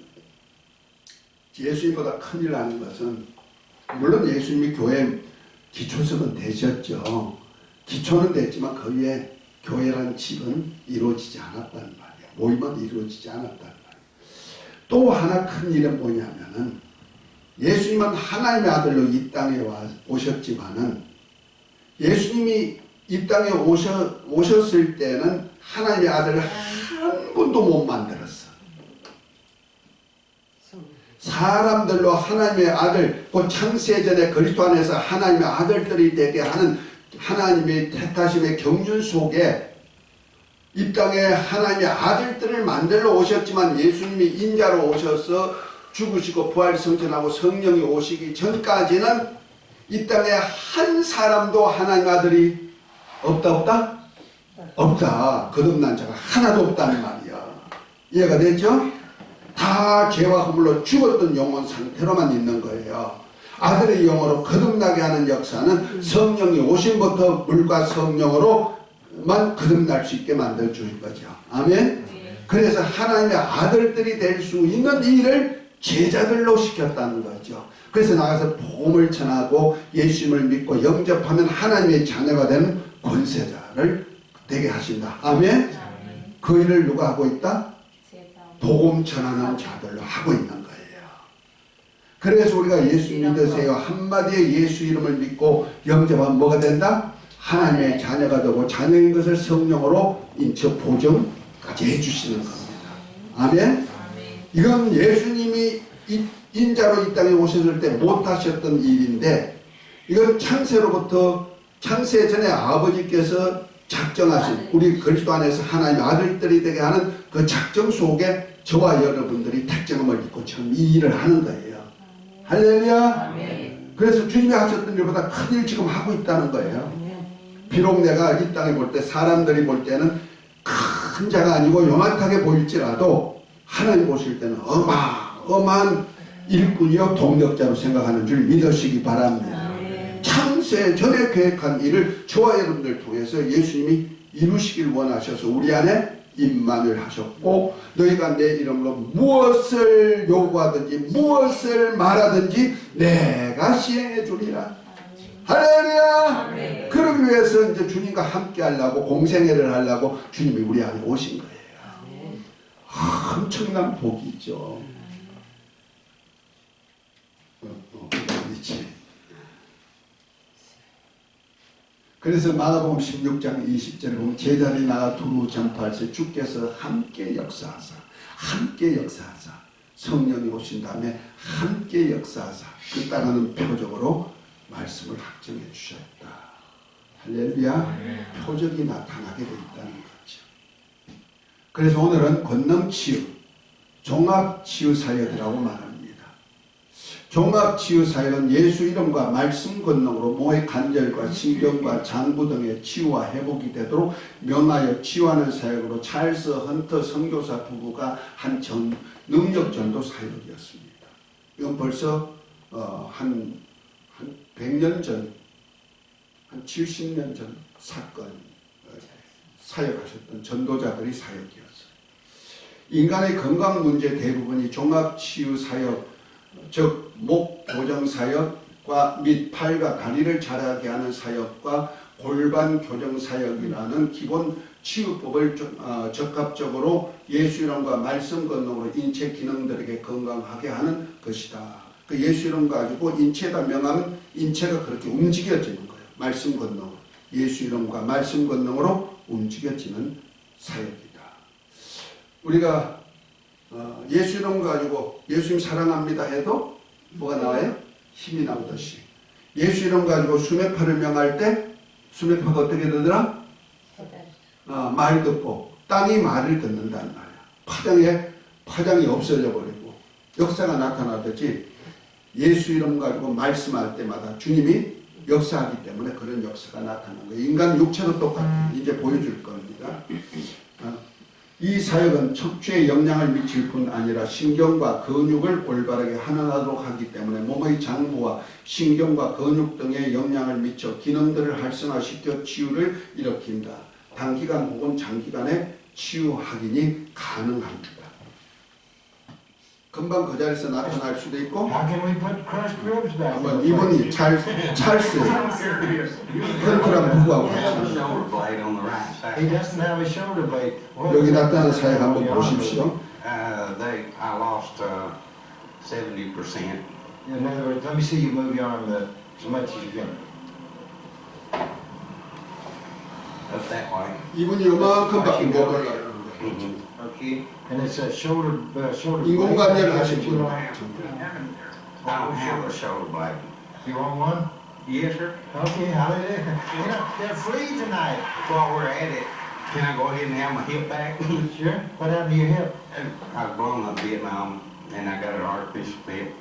Speaker 1: 예수님보다 큰 일을 하는 것은 물론 예수님이 교회 기초석은 되셨죠. 기초는 됐지만 그 위에 교회라는 집은 이루어지지 않았다는 말이에요. 모임은 이루어지지 않았다는 말이에요. 또 하나 큰 일은 뭐냐면은 예수님은 하나님의 아들로 이 땅에 오셨지만은 예수님이 이 땅에 오셨을 때는 하나님의 아들을 한 분도 못 만들었어. 사람들로 하나님의 아들, 곧 창세전에 그리스도 안에서 하나님의 아들들이 되게 하는 하나님의 택하심의 경륜 속에 이 땅에 하나님의 아들들을 만들러 오셨지만 예수님이 인자로 오셔서 죽으시고 부활성천하고 성령이 오시기 전까지는 이 땅에 한 사람도 하나님의 아들이 없다? 없다. 거듭난 자가 하나도 없다는 말이야. 이해가 됐죠? 다 죄와 허물로 죽었던 영혼 상태로만 있는 거예요. 아들의 영으로 거듭나게 하는 역사는 성령이 오심부터 물과 성령으로만 거듭날 수 있게 만들어 주는 거죠. 아멘. 그래서 하나님의 아들들이 될 수 있는 일을 제자들로 시켰다는 거죠. 그래서 나가서 복음을 전하고 예수님을 믿고 영접하면 하나님의 자녀가 되는 권세자를 되게 하신다. 아멘. 그 일을 누가 하고 있다? 복음 전하는 자들로 하고 있는 거예요. 그래서 우리가 예수 믿으세요 한마디에 예수 이름을 믿고 영접하면 뭐가 된다? 하나님의 자녀가 되고 자녀인 것을 성령으로 인처 보증까지 해주시는 겁니다. 아멘. 이건 예수님이 인자로 이 땅에 오셨을 때 못하셨던 일인데, 이건 창세로부터 창세 전에 아버지께서 작정하신 우리 그리스도 안에서 하나님의 아들들이 되게 하는 그 작정 속에 저와 여러분들이 택정함을 입고 지금 이 일을 하는 거예요. 할렐루야. 그래서 주님이 하셨던 일보다 큰 일 지금 하고 있다는 거예요. 비록 내가 이 땅에 볼 때 사람들이 볼 때는 큰 자가 아니고 요만하게 보일지라도 하나님 보실 때는 어마어마한 일꾼이요 동력자로 생각하는 줄 믿으시기 바랍니다. 창세 전에 계획한 일을 저와 여러분들 통해서 예수님이 이루시길 원하셔서 우리 안에 임만을 하셨고, 너희가 내 이름으로 무엇을 요구하든지 무엇을 말하든지 내가 시행해 주리라. 할렐루야. 그러기 위해서 이제 주님과 함께 하려고 공생애를 하려고 주님이 우리 안에 오신 거예요. 엄청난 복이죠. 그래서 마가복음 16장 20절에 보면 제자들이 나가 두루 전파할세 주께서 함께 역사하사 성령이 오신 다음에 함께 역사하사 그 땅은 표적으로 말씀을 확정해 주셨다. 할렐루야. 표적이 나타나게 돼 있다는 거죠. 그래서 오늘은 권능치유 종합치유사역이라고 말합니다. 종합치유사역은 예수 이름과 말씀 권능으로 몸의 관절과 신경과 장부 등의 치유와 회복이 되도록 명하여 치유하는 사역으로 찰스 헌터 선교사 부부가 한 능력 전도 사역이었습니다. 이건 벌써 한 100년 전, 한 70년 전 사건 사역하셨던 전도자들의 사역이었어요. 인간의 건강 문제 대부분이 종합치유사역, 즉 목 교정 사역과 및 팔과 다리를 자라게 하는 사역과 골반 교정 사역이라는 기본 치유법을 적합적으로 예수 이름과 말씀 권능으로 인체 기능들에게 건강하게 하는 것이다. 그 예수 이름 가지고 인체다 명하면 인체가 그렇게 움직여지는 거예요. 말씀 권능, 예수 이름과 말씀 권능으로 움직여지는 사역이다. 우리가 예수 이름 가지고 예수님 사랑합니다 해도 뭐가 나와요? 힘이 나오듯이. 예수 이름 가지고 수메파를 명할 때 수메파가 어떻게 되더라? 말 듣고 땅이 말을 듣는다는 말이야. 파장이 없어져 버리고 역사가 나타나듯이 예수 이름 가지고 말씀할 때마다 주님이 역사하기 때문에 그런 역사가 나타나는 거예요. 인간 육체도 똑같아요. 이제 보여줄 겁니다. 이 사역은 척추에 영향을 미칠 뿐 아니라 신경과 근육을 올바르게 하나하도록 하기 때문에 몸의 장부와 신경과 근육 등에 영향을 미쳐 기능들을 활성화시켜 치유를 일으킨다. 단기간 혹은 장기간에 치유 확인이 가능합니다. 금방 그 자리에서 나타날 수도 있고, 한번 이분이 찰스 헌트랑 부부하고 같이 여기 나타나는 사역 한번 보십시오.
Speaker 2: I lost 70%.
Speaker 3: In other words, let me see you move your arm as much as you can.
Speaker 2: Up that way.
Speaker 1: 이분이 요만큼밖에 못 올라가요.
Speaker 3: Okay. And it's a shoulder.
Speaker 1: 인공관절을 하신 분.
Speaker 2: I don't have a shoulder blade.
Speaker 3: You want one?
Speaker 2: Yes, sir.
Speaker 3: Okay, hallelujah. They're free tonight.
Speaker 2: While we're at it, can I go ahead and have my hip back?
Speaker 3: Sure. What happened to your hip?
Speaker 2: I was blown up Vietnam, and I got an artificial hip.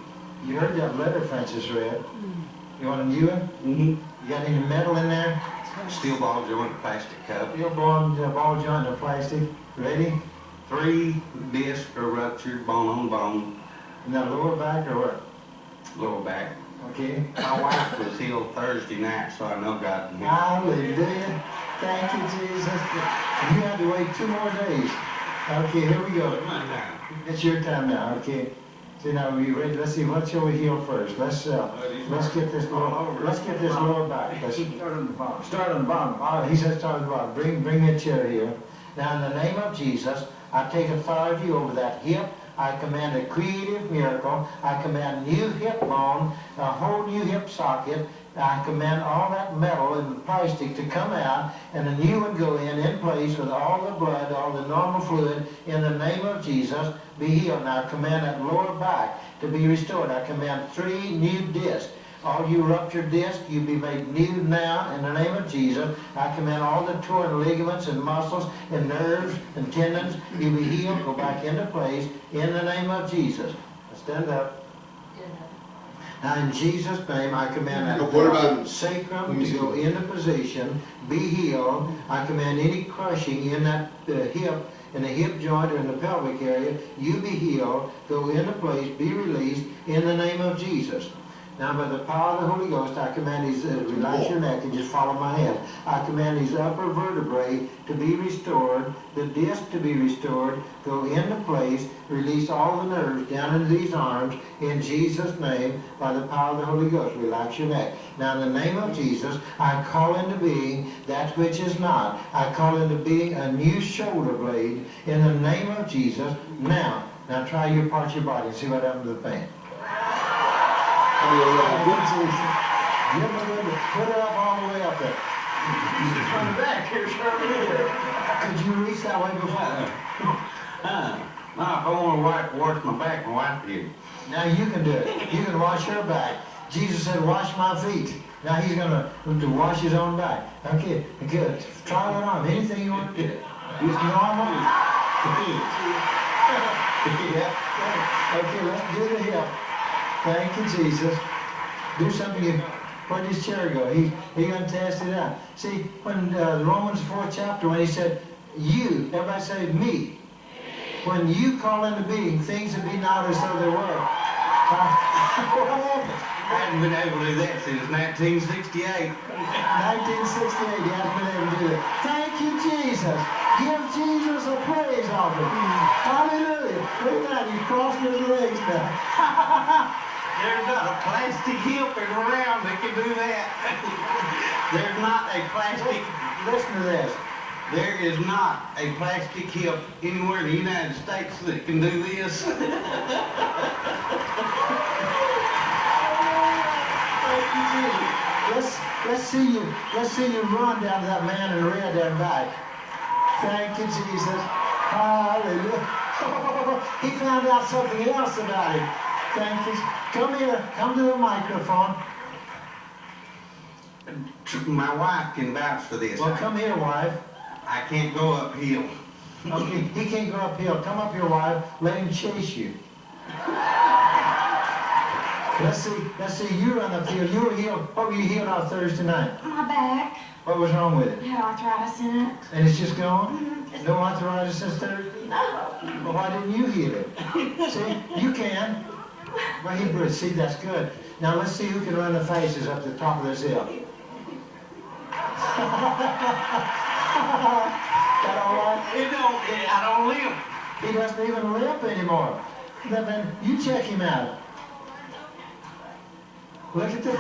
Speaker 3: You heard that letter Francis read. You want a new one? You got any metal in there?
Speaker 2: Steel ball joint plastic cup.
Speaker 3: Steel ball joint of plastic. Ready?
Speaker 2: 3 discs are ruptured, bone on bone,
Speaker 3: In the lower back or what?
Speaker 2: lower back.
Speaker 3: Okay.
Speaker 2: My wife was healed Thursday night, so I know God can heal.
Speaker 3: Hallelujah. Thank you, Jesus. You had to wait 2 more days. Okay, here we go. It's your time now, okay? So now we ready? Let's see, what shall we heal first? Let's get this lower back. Let's start on the bottom. Start on the bottom. Oh, he said start on the bottom. Bring me a chair here. Now in the name of Jesus, I take authority over that hip. I command a creative miracle. I command new hip bone, a whole new hip socket. I command all that metal and plastic to come out and a new one go in place with all the blood, all the normal fluid in the name of Jesus. Be healed. Now I command that lower back to be restored. I command 3 new discs. All you ruptured discs, you be made new now in the name of Jesus. I command all the torn ligaments and muscles and nerves and tendons, you be healed, go back into place in the name of Jesus. Stand up. Now in Jesus' name, I command that sacrum to go into position, be healed. I command any crushing in that hip, in the hip joint or in the pelvic area, you be healed, go into place, be released in the name of Jesus. Now by the power of the Holy Ghost, I command these, relax your neck and just follow my hand. I command these upper vertebrae to be restored, the disc to be restored, go into place, release all the nerves down into these arms, in Jesus' name, by the power of the Holy Ghost. Relax your neck. Now in the name of Jesus, I call into being that which is not. I call into being a new shoulder blade in the name of Jesus. Now try your parts of your body and see what happens to the pain. Put it up all the way up there. From the back here, sir. Could you reach that way before?
Speaker 2: No, if I want to wash my back, my wife did.
Speaker 3: Now you can do it. You can wash your back. Jesus said, wash my feet. Now he's going to wash his own back. Okay, good. Try it on. Anything you want to do. It's normal. Yeah. Okay, let's do the hip. Thank you, Jesus. Do something. Where did his chair go? He going to test it out. See, when Romans 4th chapter, when he said, you, everybody say me. When you call into being things that be not as though they were.
Speaker 2: I haven't been able to do that since 1968.
Speaker 3: 1968, he hasn't been able to do it. Thank you, Jesus. Give Jesus a praise offering. Hallelujah. Look at that, you crossed his legs now.
Speaker 2: There's not a plastic hip around that can do that. There's not a plastic...
Speaker 3: Listen to this.
Speaker 2: There is not a plastic hip anywhere in the United States that can do this.
Speaker 3: Let's see you run down to that man in red down back. Thank you, Jesus. Hallelujah. He found out something else about him. Thank you. Come here. Come to the microphone.
Speaker 2: My wife can vouch for this.
Speaker 3: Well, come here, wife.
Speaker 2: I can't go uphill.
Speaker 3: Okay, he can't go uphill. Come up here, wife. Let him chase you. Let's see, you run uphill. You were healed. What were you healed on Thursday night?
Speaker 4: My back.
Speaker 3: What was wrong with it?
Speaker 4: I had arthritis in it.
Speaker 3: And it's just gone?
Speaker 4: Mm-hmm.
Speaker 3: No arthritis since Thursday?
Speaker 4: No.
Speaker 3: Well, why didn't you heal it? See, you can. Well, Hebrew, see, that's good. Now let's see who can run the faces up the top of this hill. That all right?
Speaker 2: I don't limp.
Speaker 3: He doesn't even limp anymore. Then you check him out. Look at that.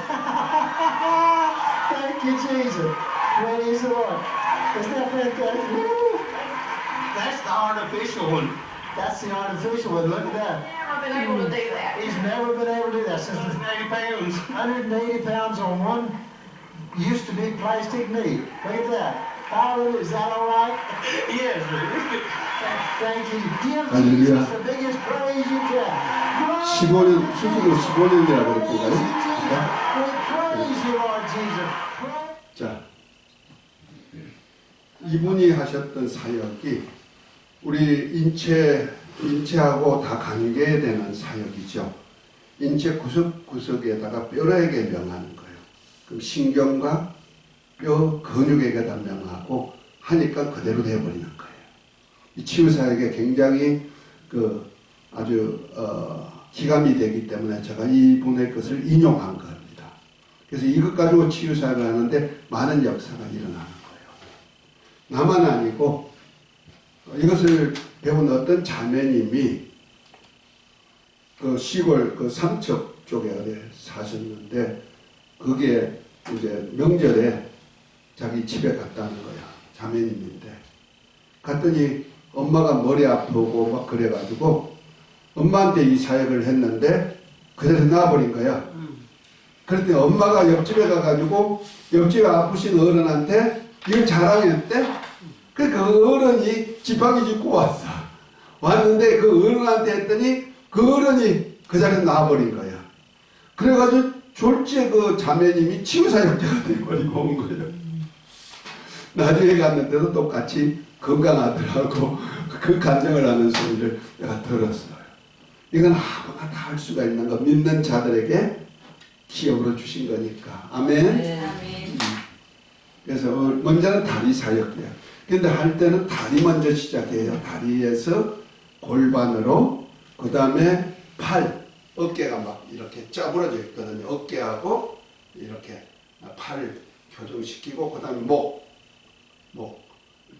Speaker 3: Thank you, Jesus. Praise the Lord. Isn't that fantastic? Woo!
Speaker 2: That's the artificial one.
Speaker 3: That's the artificial one. Look at that.
Speaker 4: Never been able to do that.
Speaker 3: He's never been able to do that since
Speaker 2: 80 pounds.
Speaker 3: 180 pounds on one used to be plastic knee. Look at that. Hallelujah. Is that all right?
Speaker 2: Yes, sir.
Speaker 3: Thank you. Give
Speaker 1: Hallelujah.
Speaker 3: Jesus the biggest praise you can.
Speaker 1: 15년, 수술로 15년이라고 그랬던가요?
Speaker 3: We praise you, Lord Jesus.
Speaker 1: 자, 이분이 하셨던 사역이 우리 인체하고 다 관계되는 사역이죠. 인체 구석구석에다가 뼈에게 명하는 거예요. 그럼 신경과 뼈 근육에게다 명하고 하니까 그대로 되어버리는 거예요. 이 치유사역에 굉장히 아주 기감이 되기 때문에 제가 이분의 것을 인용한 겁니다. 그래서 이것 가지고 치유사역을 하는데 많은 역사가 일어나는 거예요. 나만 아니고 이것을 배운 어떤 자매님이 그 시골 그 삼척 쪽에 사셨는데 그게 이제 명절에 자기 집에 갔다는 거야. 자매님인데 갔더니 엄마가 머리 아프고 막 그래가지고 엄마한테 이 사역을 했는데 그대로 놔버린 거야. 그랬더니 엄마가 옆집에 가가지고 옆집에 아프신 어른한테 이걸 자랑했대. 그러니까 그 어른이 지팡이 짚고 왔어. 왔는데 그 어른한테 했더니 그 어른이 그 자리에 놔버린 거야. 그래가지고 졸지에 그 자매님이 치유사역자가 돼버리고 온 거예요. 나중에 갔는데도 똑같이 건강하더라고. 그 간증을 하는 소리를 내가 들었어요. 이건 아무나 다 할 수가 있는 거. 믿는 자들에게 기업으로 주신 거니까. 아멘.
Speaker 4: 아멘.
Speaker 1: 그래서 먼저는 다리 사역이에요. 근데 할 때는 다리 먼저 시작해요. 다리에서 골반으로, 그 다음에 팔, 어깨가 막 이렇게 짜부러져 있거든요. 어깨하고 이렇게 팔을 교정시키고, 그 다음에 목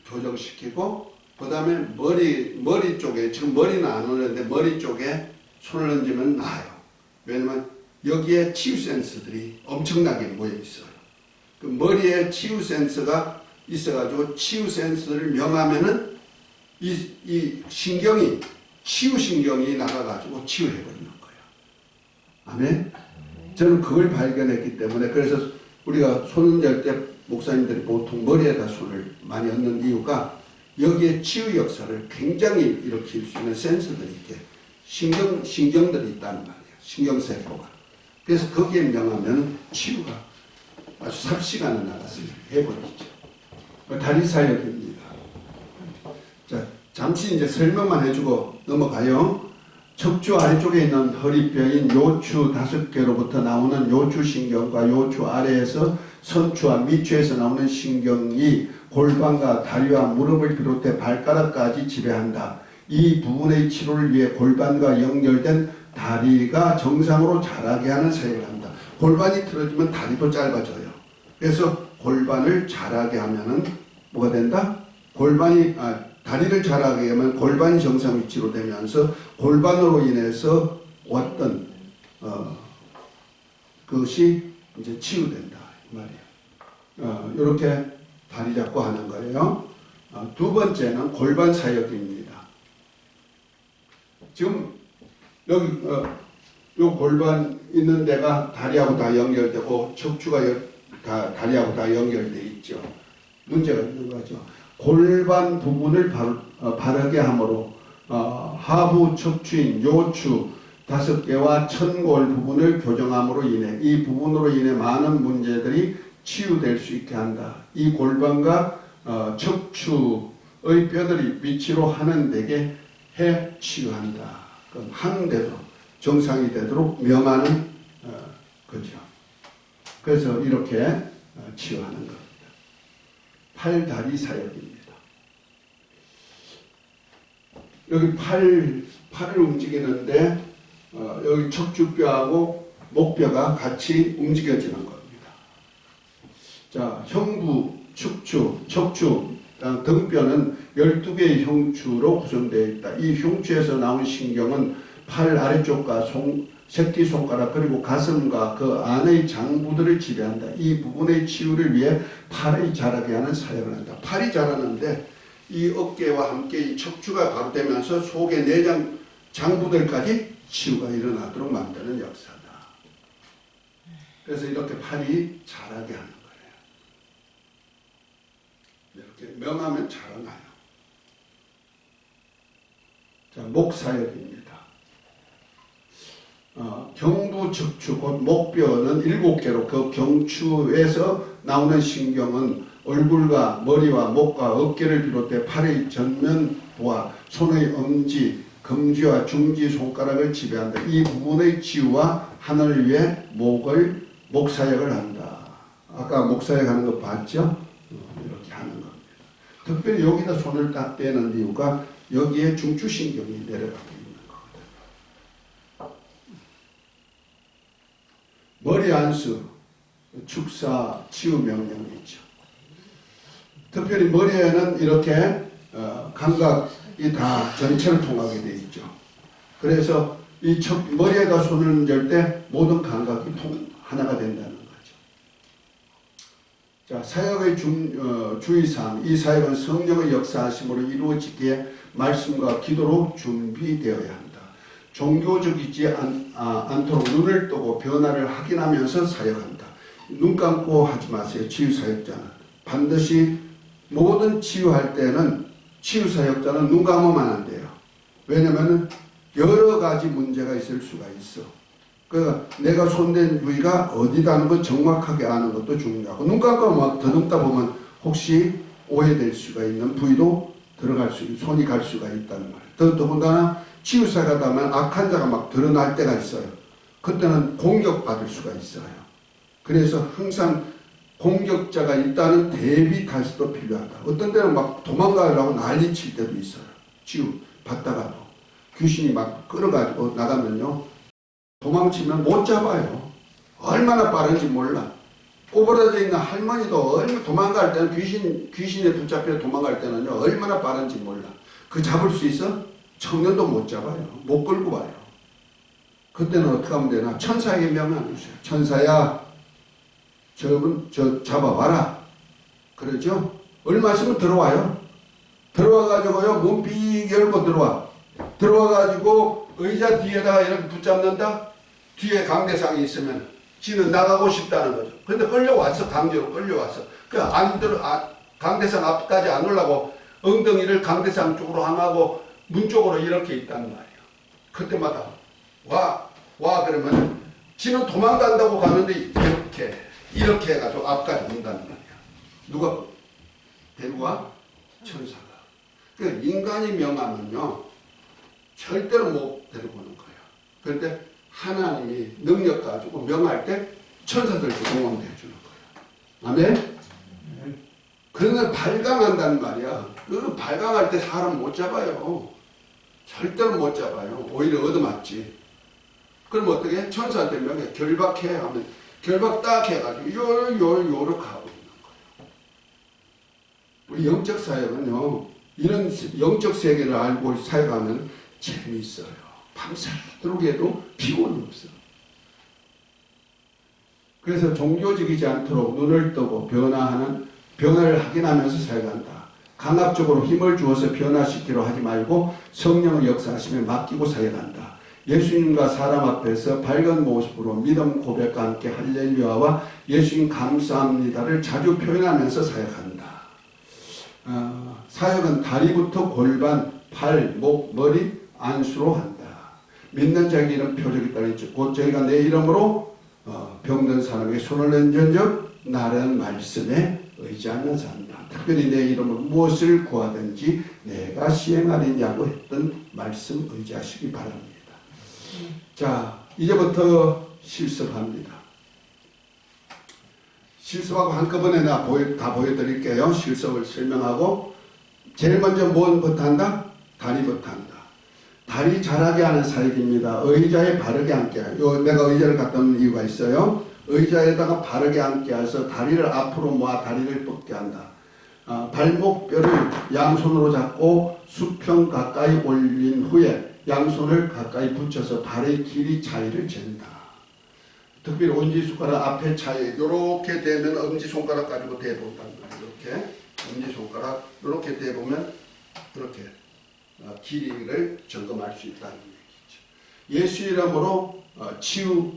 Speaker 1: 교정시키고, 그 다음에 머리 쪽에, 지금 머리는 안 오는데 머리 쪽에 손을 얹으면 나아요. 왜냐면 여기에 치유 센서들이 엄청나게 모여 있어요. 그 머리에 치유 센서가 있어가지고 치유 센서를 명하면은 이 신경이, 치유 신경이 나가가지고 치유해버리는 거예요. 아멘? 저는 그걸 발견했기 때문에, 그래서 우리가 손 얹을 때 목사님들이 보통 머리에다 손을 많이 얹는 이유가 여기에 치유 역사를 굉장히 일으킬 수 있는 센서들이 있게 신경들이 있다는 말이에요. 신경세포가. 그래서 거기에 명하면 치유가 아주 삽시간에 나가서 해버리죠. 다리 사역입니다. 자, 잠시 이제 설명만 해주고 넘어가요. 척추 아래쪽에 있는 허리뼈인 요추 5개로부터 나오는 요추신경과 요추 아래에서 선추와 미추에서 나오는 신경이 골반과 다리와 무릎을 비롯해 발가락까지 지배한다. 이 부분의 치료를 위해 골반과 연결된 다리가 정상으로 자라게 하는 사역을 한다. 골반이 틀어지면 다리도 짧아져요. 그래서 골반을 자라게 하면은 뭐가 된다? 다리를 자라게 하면 골반이 정상 위치로 되면서 골반으로 인해서 어떤 그것이 이제 치유된다 이 말이에요. 이렇게 다리 잡고 하는 거예요. 두 번째는 골반 사역입니다. 지금 여기 요 골반 있는 데가 다리하고 다 연결되고 척추가 다리하고 다 연결돼 있죠. 문제가 있는 거죠. 골반 부분을 바르게 함으로 하부 척추인 요추 5개와 천골 부분을 교정함으로 인해 이 부분으로 인해 많은 문제들이 치유될 수 있게 한다. 이 골반과 척추의 뼈들이 위치로 하는 데게 해 치유한다. 그럼 하는 대로 정상이 되도록 명하는 거죠. 그래서 이렇게 치유하는 겁니다. 팔다리 사역입니다. 여기 팔을 움직이는데 여기 척추뼈하고 목뼈가 같이 움직여지는 겁니다. 자, 형부, 축추, 척추, 등뼈는 12개의 흉추로 구성되어 있다. 이 흉추에서 나온 신경은 팔 아래쪽과 새끼손가락 그리고 가슴과 그 안의 장부들을 지배한다. 이 부분의 치유를 위해 팔이 자라게 하는 사역을 한다. 팔이 자라는데 이 어깨와 함께 이 척추가 가로되면서 속의 내장 장부들까지 치유가 일어나도록 만드는 역사다. 그래서 이렇게 팔이 자라게 하는 거예요. 이렇게 명하면 자라나요. 자, 목 사역입니다. 경부 척추 곧 목뼈는 7개로 그 경추에서 나오는 신경은 얼굴과 머리와 목과 어깨를 비롯해 팔의 전면부와 손의 엄지, 검지와 중지 손가락을 지배한다. 이 부분의 치유와 하늘을 위해 목 사역을 한다. 아까 목 사역하는 거 봤죠? 이렇게 하는 겁니다. 특별히 여기다 손을 딱 떼는 이유가 여기에 중추신경이 내려가고 있는 거거든. 머리 안수, 축사, 치유 명령이 있죠. 특별히 머리에는 이렇게 감각이 다 전체를 통하게 되어 있죠. 그래서 이 머리에다 손을 댈 때 모든 감각이 하나가 된다는 거죠. 자, 사역의 주의사항. 이 사역은 성령의 역사하심으로 이루어지기에 말씀과 기도로 준비되어야 한다. 종교적이지 않도록 눈을 뜨고 변화를 확인하면서 사역한다. 눈 감고 하지 마세요. 치유사역자는. 반드시 모든 치유할 때는 치유사역자는 눈 감으면 안 돼요. 왜냐하면 여러 가지 문제가 있을 수가 있어. 그러니까 내가 손댄 부위가 어디다는 걸 정확하게 아는 것도 중요하고, 눈 감고 막 더듬다 보면 혹시 오해될 수가 있는 부위도 손이 갈 수가 있다는 말이에요. 더군다나 치유사가 되면 악한 자가 막 드러날 때가 있어요. 그때는 공격받을 수가 있어요. 그래서 항상 공격자가 있다는 대비態勢도 필요하다. 어떤 때는 막 도망가려고 난리 칠 때도 있어요. 치유 받다가도 귀신이 막 끌어가지고 나가면요, 도망치면 못 잡아요. 얼마나 빠른지 몰라. 꼬부러져 있는 할머니도 도망갈 때는 귀신에 붙잡혀 도망갈 때는요, 얼마나 빠른지 몰라. 그 잡을 수 있어? 청년도 못 잡아요. 못 끌고 와요. 그때는 어떻게 하면 되나? 천사에게 명령을 주세요. 천사야, 저 잡아와라. 그러죠? 얼마 있으면 들어와요. 들어와가지고요, 문 삐 열고 들어와. 들어와가지고 의자 뒤에다가 이렇게 붙잡는다? 뒤에 강대상이 있으면 지는 나가고 싶다는 거죠. 근데 끌려왔어. 강제로 끌려왔어. 강대상 앞까지 안 오려고 엉덩이를 강대상 쪽으로 향하고 문 쪽으로 이렇게 있단 말이에요. 그때마다 와 그러면 지는 도망간다고 가는데 이렇게 해가지고 앞까지 온다는 말이야. 누가 데리고 와? 천사가. 그 인간이 명하면요, 절대로 못 데리고 오는 거예요. 그런데 하나님이 능력 가지고 명할 때 천사들도 동원해 주는 거예요. 아멘? 그러면 발광한다는 말이야. 그 발광할 때 사람 못 잡아요. 절대로 못 잡아요. 오히려 얻어맞지. 그럼 어떻게 해? 천사한테 명해. 결박해 하면 결박 딱 해가지고 요렇게 하고 있는 거예요. 우리 영적 사역은요, 이런 영적 세계를 알고 사역하면 재미있어요. 밤새도록 해도 피곤이 없어. 그래서 종교적이지 않도록 눈을 뜨고 변화를 확인하면서 사역한다. 강압적으로 힘을 주어서 변화시키려 하지 말고 성령의 역사하심에 맡기고 사역한다. 예수님과 사람 앞에서 밝은 모습으로 믿음 고백과 함께 할렐루야와 예수님 감사합니다를 자주 표현하면서 사역한다. 사역은 다리부터 골반, 팔, 목, 머리, 안수로 한다. 믿는 자에게 이런 표적이 따르겠죠. 곧 저희가 내 이름으로 병든 사람에게 손을 얹은즉 나라는 말씀에 의지하면서 한다. 특별히 내 이름으로 무엇을 구하든지 내가 시행하리냐고 했던 말씀 의지하시기 바랍니다. 자, 이제부터 실습합니다. 실습하고 한꺼번에 다 보여드릴게요. 실습을 설명하고, 제일 먼저 뭐부터 한다? 다리부터 한다. 다리 자라게 하는 사역입니다. 의자에 바르게 앉게 하요. 내가 의자를 갖다 놓은 이유가 있어요. 의자에다가 바르게 앉게 해서 다리를 앞으로 모아 다리를 뻗게 한다. 발목뼈를 양손으로 잡고 수평 가까이 올린 후에 양손을 가까이 붙여서 발의 길이 차이를 잰다. 특별히 엄지손가락 앞에 차이, 이렇게 되면 엄지손가락 가지고 대본단 말이에요. 이렇게 엄지손가락 이렇게 대보면 이렇게 길이를 점검할 수 있다는 얘기죠. 예수 이름으로 치유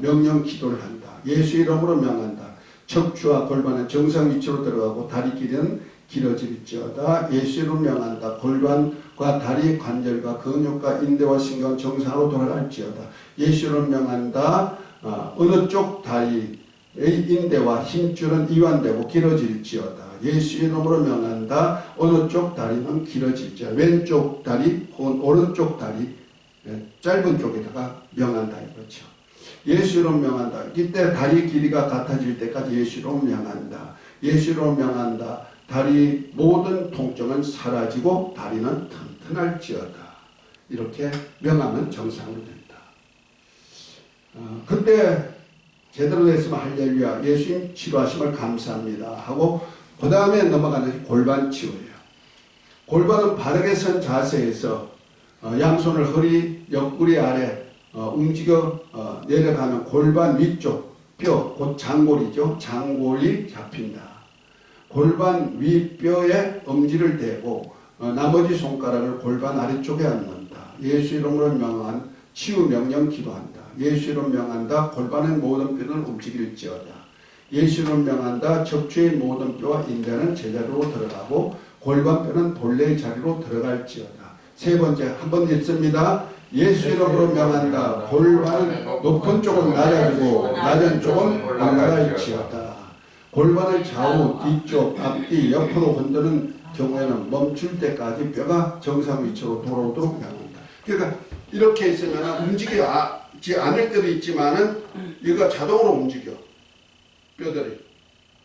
Speaker 1: 명령 기도를 한다. 예수 이름으로 명한다. 척추와 골반은 정상 위치로 들어가고 다리 길이는 길어질지어다. 예수 이름으로 명한다. 골반과 다리 관절과 근육과 인대와 신경 정상으로 돌아갈지어다. 예수 이름으로 명한다. 어느 쪽 다리의 인대와 힘줄은 이완되고 길어질지어다. 예수 이름으로 명한다. 어느 쪽 다리는 길어질지어다. 왼쪽 다리 혹은 오른쪽 다리 짧은 쪽에다가 명한다 이거죠. 예수 이름으로 명한다. 이때 다리 길이가 같아질 때까지 예수 이름으로 명한다. 예수 이름으로 명한다. 다리 모든 통증은 사라지고 다리는 튼튼할지어다. 이렇게 명하면 정상으로 된다. 그때 제대로 됐으면 할렐루야, 예수님 치료하심을 감사합니다 하고 그 다음에 넘어가는 것이 골반 치유예요. 골반은 바르게 선 자세에서 양손을 허리 옆구리 아래 움직여 내려가면 골반 위쪽 뼈, 곧 장골이죠. 장골이 잡힌다. 골반 윗뼈에 엄지를 대고 나머지 손가락을 골반 아래쪽에 앉는다. 예수 이름으로 명한 치유 명령 기도한다. 예수 이름 명한다. 골반의 모든 뼈는 움직일지어다. 예수 이름 명한다. 척추의 모든 뼈와 인대는 제자리로 들어가고 골반뼈는 본래의 자리로 들어갈지어다. 세 번째 한 번 읽습니다. 예수 이름으로 명한다. 골반은 높은 쪽은 낮아지고 낮은 쪽은 올라갈지어다. 골반을 좌우, 뒤쪽, 앞뒤, 옆으로 흔드는 경우에는 멈출 때까지 뼈가 정상 위치로 돌아오도록 명한다. 그러니까 이렇게 있으면 움직이지 않을 때도 있지만은 이거 자동으로 움직여. 뼈들이.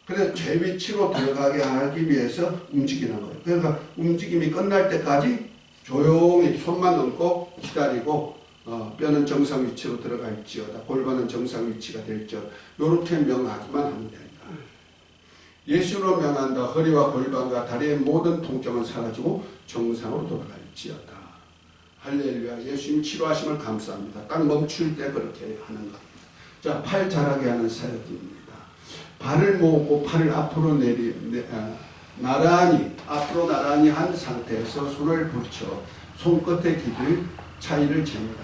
Speaker 1: 그래서 제 위치로 들어가게 하기 위해서 움직이는 거예요. 그러니까 움직임이 끝날 때까지 조용히 손만 얹고 기다리고 뼈는 정상 위치로 들어갈지어다. 골반은 정상 위치가 될지어다. 이렇게 명하기만 하면 된다. 예수로 명한다. 허리와 골반과 다리의 모든 통증은 사라지고 정상으로 돌아갈지어다. 할렐루야. 예수님 치료하심을 감사합니다. 딱 멈출 때 그렇게 하는 겁니다. 자, 팔 자라게 하는 사역입니다. 발을 모으고 팔을 앞으로 나란히 앞으로 나란히 한 상태에서 손을 붙여 손끝의 길이 차이를 잽니다.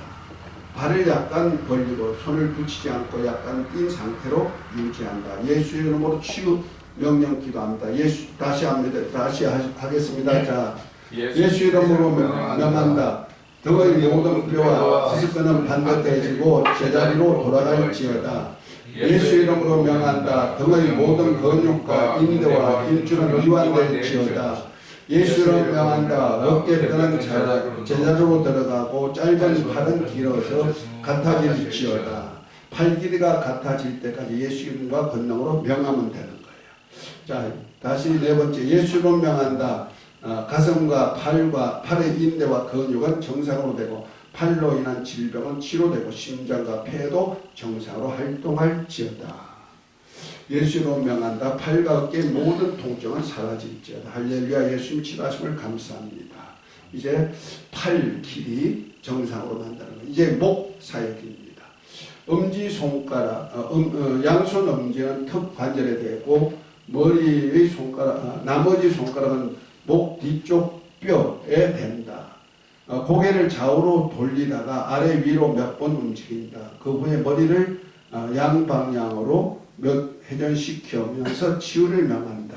Speaker 1: 발을 약간 벌리고 손을 붙이지 않고 약간 뛴 상태로 유지한다. 예수의 이름으로 치유 명령 기도합니다. 다시 하겠습니다. 자, 예수 이름으로 명한다. 등의 모든 뼈와 디스크는 반듯해지고 제자리로 돌아갈지어다. 예수 이름으로 명한다. 등의 모든 근육과 인대와 인주는 이완될지어다. 예수 이름으로 명한다. 어깨뼈는 제자리로 들어가고 짧은 팔은 길어서 같아질지어다. 팔 길이가 같아질 때까지 예수 이름과 권능으로 명하면 되는 거예요. 자, 다시 네 번째 예수 이름으로 명한다. 가슴과 팔의 인대와 근육은 정상으로 되고 팔로 인한 질병은 치료되고 심장과 폐도 정상으로 활동할지어다. 예수로 명한다. 팔과 어깨의 모든 통증은 사라질지어다. 할렐루야. 예수님 치료하심을 감사합니다. 이제 팔 길이 정상으로 만드는 거. 이제 목 사역입니다. 엄지 손가락, 양손 엄지는 턱 관절에 대고 머리의 손가락, 나머지 손가락은 목 뒤쪽 뼈에 댄다. 고개를 좌우로 돌리다가 아래 위로 몇 번 움직인다. 그 후에 머리를 양방향으로 몇 회전시키면서 치유를 명한다.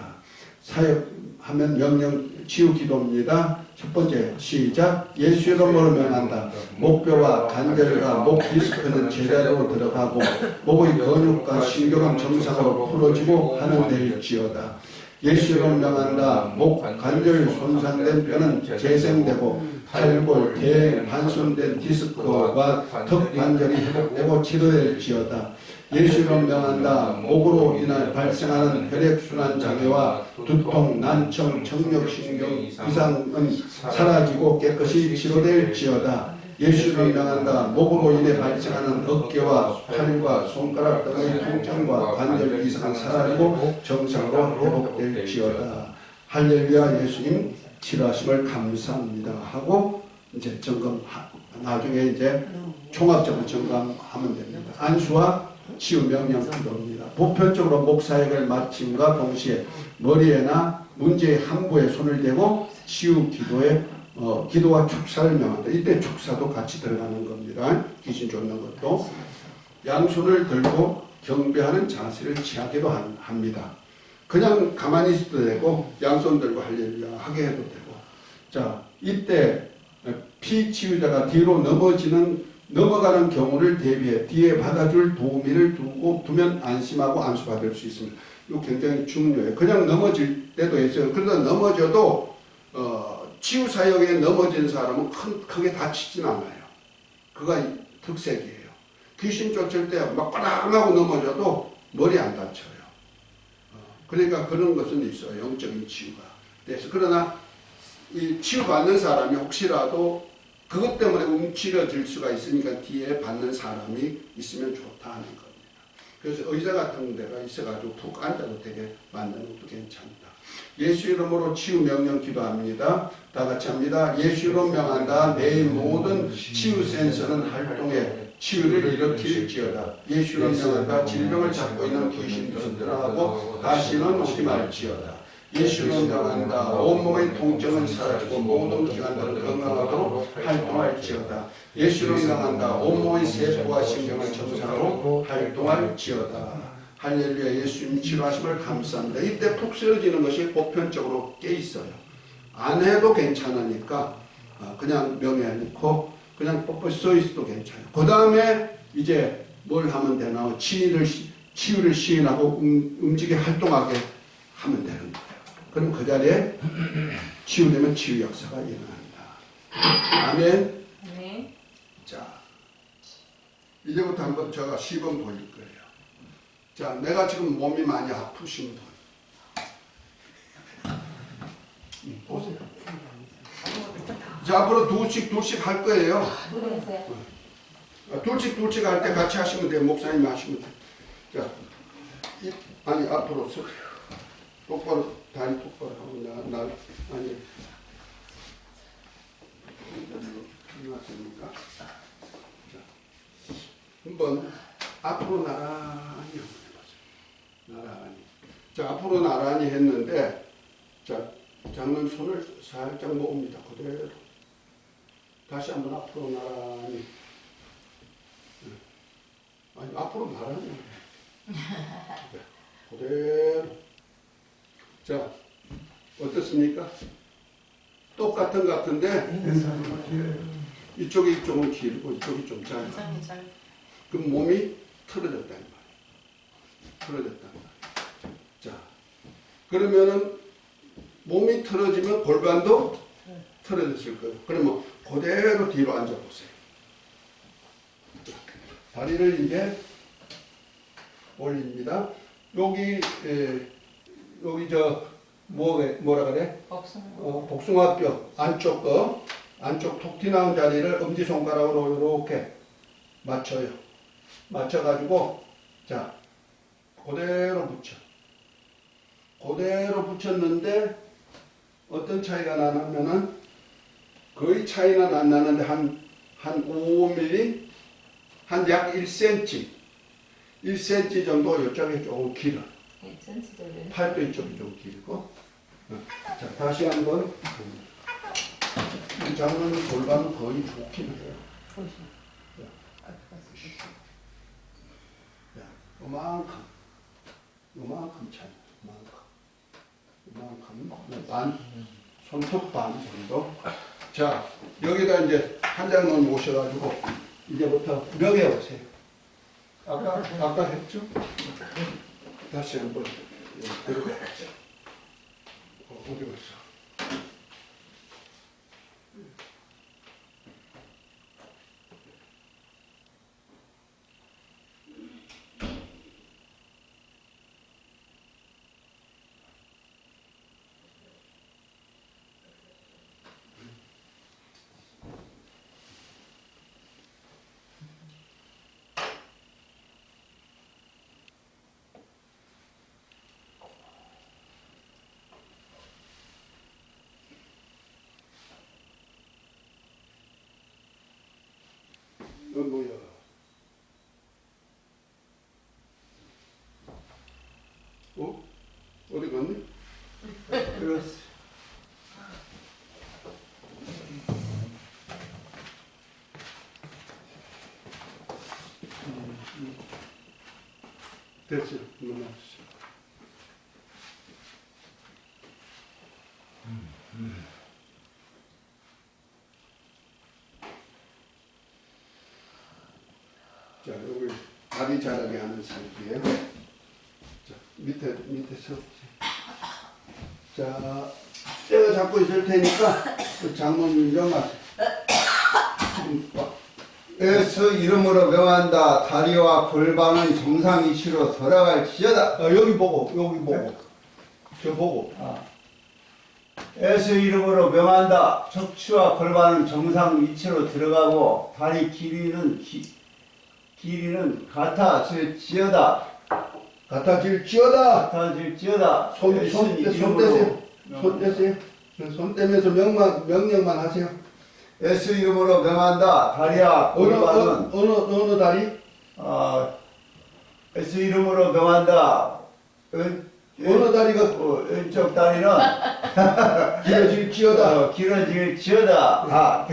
Speaker 1: 사역하면 명령 치유 기도입니다. 첫 번째 시작. 예수 이름으로 명한다. 목뼈와 관절과 목 디스크는 제자리로 들어가고 목의 근육과 신경은 정상으로 풀어지고 하는 될지어다. 예수 이름으로 명한다. 목 관절 손상된 뼈는 재생되고 탈골, 대, 반손된 디스크와 턱 관절이 회복되고 치료될지어다. 예수 이름으로 명한다. 목으로 인해 발생하는 혈액순환 장애와 두통, 난청, 청력신경 이상은 사라지고 깨끗이 치료될지어다. 예수 이름으로 명한다. 목으로 인해 발생하는 어깨와 팔과 손가락 등의 통증과 관절 이상은 사라지고 정상으로 회복될지어다. 할렐루야. 예수님 치료하심을 감사합니다 하고 이제 점검, 나중에 이제 종합적으로 점검하면 됩니다. 안수와 치유 명령 기도입니다. 보편적으로 목 사역을 마침과 동시에 머리에나 문제의 항부에 손을 대고 치유 기도에 기도와 축사를 명한다. 이때 축사도 같이 들어가는 겁니다. 귀신 쫓는 것도. 양손을 들고 경배하는 자세를 취하기도 합니다. 그냥 가만히 있어도 되고 양손 들고 할렐루야 하게 해도 되고. 자, 이때 피치유자가 뒤로 넘어가는 경우를 대비해 뒤에 받아줄 도우미를 두면 안심하고 안수받을 수 있습니다. 이거 굉장히 중요해요. 그냥 넘어질 때도 있어요. 그러다 넘어져도 치유 사역에 넘어진 사람은 크게 다치진 않아요. 그가 특색이에요. 귀신 쫓을 때 막 빠랑하고 넘어져도 머리 안 다쳐요. 그러니까 그런 것은 있어요. 영적인 치유가. 그래서 그러나 이 치유받는 사람이 혹시라도 그것 때문에 움츠러질 수가 있으니까 뒤에 받는 사람이 있으면 좋다 하는 겁니다. 그래서 의자 같은 데가 있어가지고 푹 앉아도 되게 만드는 것도 괜찮다. 예수 이름으로 치유 명령 기도합니다. 다 같이 합니다. 예수 이름 명한다. 내 모든 치유 센서는 활동해 치유를 일으킬지어다. 예수 이름 명한다. 질병을 잡고 있는 귀신들은 떠나가고 다시는 오지 말지어다. 예수 이름 명한다. 온몸의 통증은 사라지고 모든 기관들은 건강하도록 활동할지어다. 예수 이름 명한다. 온몸의 세포와 신경을 정상으로 활동할지어다. 할렐루야. 예수님 치료하심을 감사합니다. 이때 푹 쓰러지는 것이 보편적으로 꽤 있어요. 안 해도 괜찮으니까 그냥 명예놓고 그냥 뻣뻣이 서 있어도 괜찮아요. 그 다음에 이제 뭘 하면 되나? 치유를 시인하고 움직여 활동하게 하면 되는 거예요. 그럼 그 자리에 치유되면 치유 역사가 일어난다. 아멘.
Speaker 4: 네.
Speaker 1: 자, 이제부터 한번 제가 시범 보일 거예요. 자, 내가 지금 몸이 많이 아프신 분. 보세요. 자, 앞으로 둘씩 할 거예요. 둘씩 할 때 같이 하시면 돼요. 목사님 하시면 돼요. 자, 아니, 앞으로 서. 똑바로, 다리 똑바로 하고, 아니. 이렇습니까? 자, 한번 앞으로 나란히 해보세요. 나란히. 자, 앞으로 나란히 했는데, 자, 장로님 손을 살짝 모읍니다. 그대로. 다시 한번 앞으로 나란히. 아니, 앞으로 나란히. 그대로. 자, 어떻습니까? 똑같은 것 같은데, 이쪽이 좀 길고, 이쪽이 좀 짧아요. 그럼 몸이 틀어졌다는 말이에요. 틀어졌다는 말이에요. 자, 그러면은 몸이 틀어지면 골반도 틀어졌을 거예요. 그러면 그대로 뒤로 앉아보세요. 다리를 이제 올립니다. 여기 뭐라 그래? 복숭아뼈 안쪽 톡 튀나온 자리를 엄지손가락으로 이렇게 맞춰요. 맞춰가지고 자 그대로 붙여. 그대로 붙였는데 어떤 차이가 나냐면은 거의 차이는 안 나는데 한 5mm 한 약 1cm 정도 이쪽이 조금 길어.
Speaker 4: 1cm 정도.
Speaker 1: 팔도 이쪽이 좀 길고. 자, 다시 한번. 이 장면은 골반은 거의 좋긴 해요. 요만큼 차이. 요만큼. 반, 손톱 반 정도. 자, 여기다 이제 한 장면 모셔가지고, 이제부터 명예 오세요. 아까 했죠? 다시 한번 들어가야죠. 어디 갔어? 뭐야? 어디 갔니? 그렇지. 됐어요. 넘어가시죠. 자, 여기 다리 자라게 하는 상태예요. 자, 밑에 서보세요. 자, 제가 잡고 있을 테니까 그 장모님 명하세요.
Speaker 5: 예수 이름으로 명한다. 다리와 골반은 정상 위치로 돌아갈지어다.
Speaker 1: 여기 보고. 저 보고.
Speaker 5: 예수 이름으로 명한다. 척추와 골반은 정상 위치로 들어가고 다리 길이는 같아질지어다.
Speaker 1: 같아질지어다.
Speaker 5: 같아질지어다.
Speaker 1: 손
Speaker 5: 예수
Speaker 1: 떼세요. 손 떼세요. 손 떼면서 명령만 하세요.
Speaker 5: 예수 이름으로 명한다. 다리와 골반은
Speaker 1: 어느 다리?
Speaker 5: 예수 이름으로 명한다.
Speaker 1: 어느 다리가
Speaker 5: 왼쪽 다리는
Speaker 1: 길어질지어다.
Speaker 5: 길어질지어다.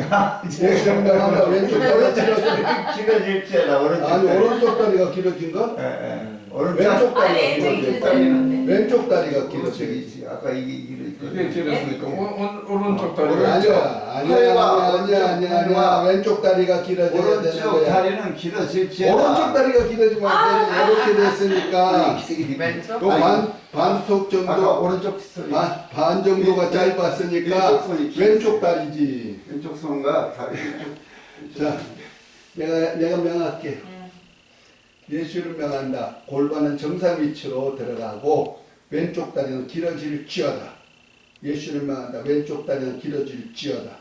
Speaker 1: 예수 명한다. 왼쪽 다리가
Speaker 5: 길어질지어다.
Speaker 1: 아니 오른쪽 다리가 길어진가? 왼쪽
Speaker 4: 아니,
Speaker 1: 다리가
Speaker 4: 왼쪽이
Speaker 1: 길어진가?
Speaker 4: 길어지는데.
Speaker 1: 왼쪽 다리가 길어지지.
Speaker 5: 길어지지. 아까
Speaker 6: 이게 길었으니까 오른쪽 다리.
Speaker 1: 아니야. 왼쪽 다리가 길어져야 되는
Speaker 5: 오른쪽
Speaker 1: 거야.
Speaker 5: 다리는 길어질지어다.
Speaker 1: 오른쪽 다리가 길어지면 안 되지. 이렇게 됐으니까
Speaker 6: 왼쪽.
Speaker 1: 또 반속
Speaker 5: 아까
Speaker 1: 정도
Speaker 5: 오른쪽 손이
Speaker 1: 반 정도가 짧았으니까
Speaker 5: 왼쪽 손이
Speaker 1: 왼쪽 다리지.
Speaker 5: 왼쪽 손과 다리
Speaker 1: 자, 내가 명할게. 예수를 명한다. 골반은 정상 위치로 들어가고 왼쪽 다리는 길어질지어다. 예수를 명한다. 왼쪽 다리는 길어질지어다.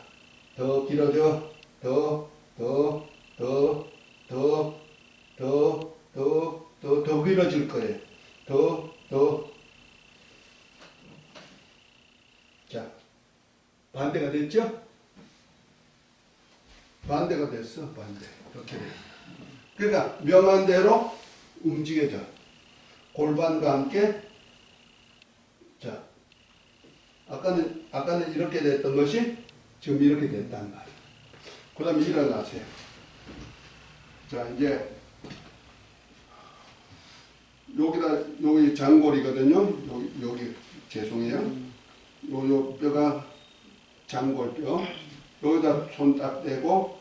Speaker 1: 더 길어져. 더 길어질 거예요. 더. 자, 반대가 됐죠? 반대가 됐어. 반대. 이렇게 돼. 그러니까 명한 대로 움직여져. 골반과 함께. 자, 아까는 이렇게 됐던 것이 지금 이렇게 됐단 말이에요. 그 다음에 일어나세요. 자, 이제 여기 장골이거든요. 여기 죄송해요. 요 뼈가 장골뼈. 여기다 손 딱 대고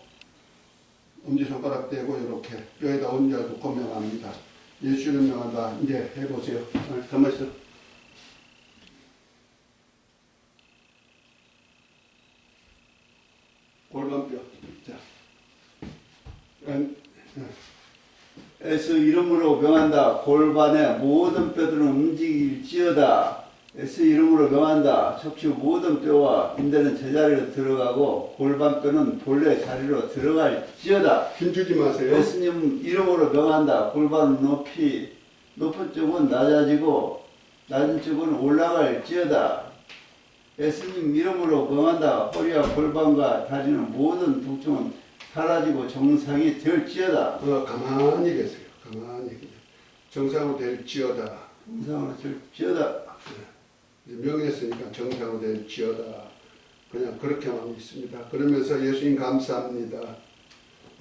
Speaker 1: 엄지손가락 대고 이렇게 뼈에다 얹어놓고 명합니다. 예수를 명한다. 이제 해보세요. 가만히 있어. 골반뼈. 자.
Speaker 5: 예수 이름으로 명한다. 골반의 모든 뼈들은 움직일지어다. 예수 이름으로 명한다. 척추 모든 뼈와 인대는 제자리로 들어가고 골반뼈는 본래 자리로 들어갈지어다.
Speaker 1: 힘주지 마세요.
Speaker 5: 예수님 이름으로 명한다. 골반 높은 쪽은 낮아지고 낮은 쪽은 올라갈지어다. 예수님 이름으로 명한다. 허리와 골반과 다리는 모든 통증은 사라지고 정상이 될지어다.
Speaker 1: 가만히 계세요. 가만히. 정상으로 될지어다.
Speaker 5: 정상으로 될지어다.
Speaker 1: 명했으니까 정상으로 될지어다. 그냥 그렇게만 믿습니다. 그러면서 예수님 감사합니다.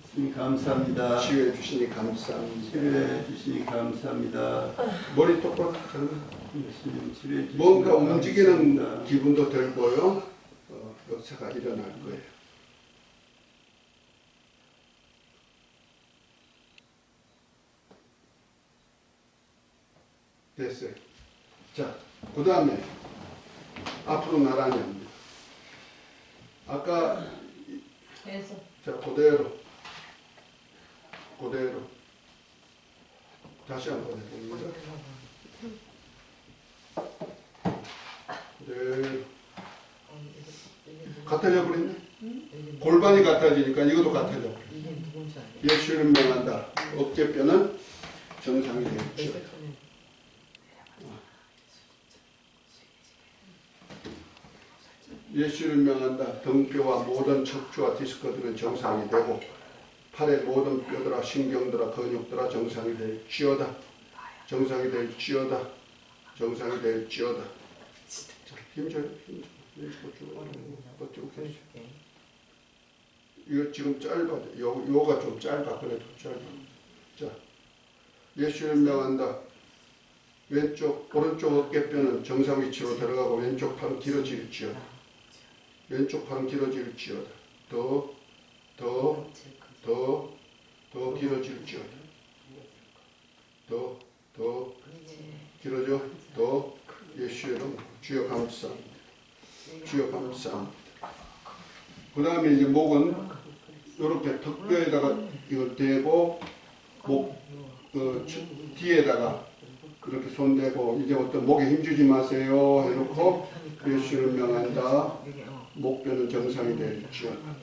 Speaker 5: 예수님 감사합니다.
Speaker 1: 치유해 주시니 감사합니다.
Speaker 5: 치료해 주시니 감사합니다.
Speaker 1: 머리 똑바로 하잖아.
Speaker 5: 예수님 치료해 주시니
Speaker 1: 뭔가 움직이는
Speaker 5: 감사합니다.
Speaker 1: 기분도 들고요. 역사가 일어날 거예요. 됐어요. 자, 그 다음에 앞으로 나란히 합니다. 아까
Speaker 4: 그래서
Speaker 1: 자 그대로 다시 한번 해봅니다. 그대로 같아져 버렸네. 골반이 같아지니까 이것도 같아져 버려. 예수를 명한다. 어깨뼈는 정상이 되겠죠. 예수를 명한다. 등뼈와 모든 척추와 디스크들은 정상이 되고 팔의 모든 뼈들아 신경들아 근육들아 정상이 될지어다. 정상이 될지어다. 정상이 될지어다. 힘줘요. 이거 지금 짧아. 요가 좀 짧아. 그래도 짧아. 자, 예수를 명한다. 오른쪽 어깨뼈는 정상 위치로 들어가고 왼쪽 팔은 길어질지어다. 왼쪽 팔은 길어질지어다. 더 길어질지어다. 더 길어져. 더 예수의 이름 주여 감사합니다. 주여 감사합니다. 그 다음에 이제 목은 이렇게 턱뼈에다가 이걸 대고 목 뒤에다가 그렇게 손대고 이제부터 목에 힘주지 마세요 해놓고 예수를 명한다. 목뼈는 정상이 될지어다.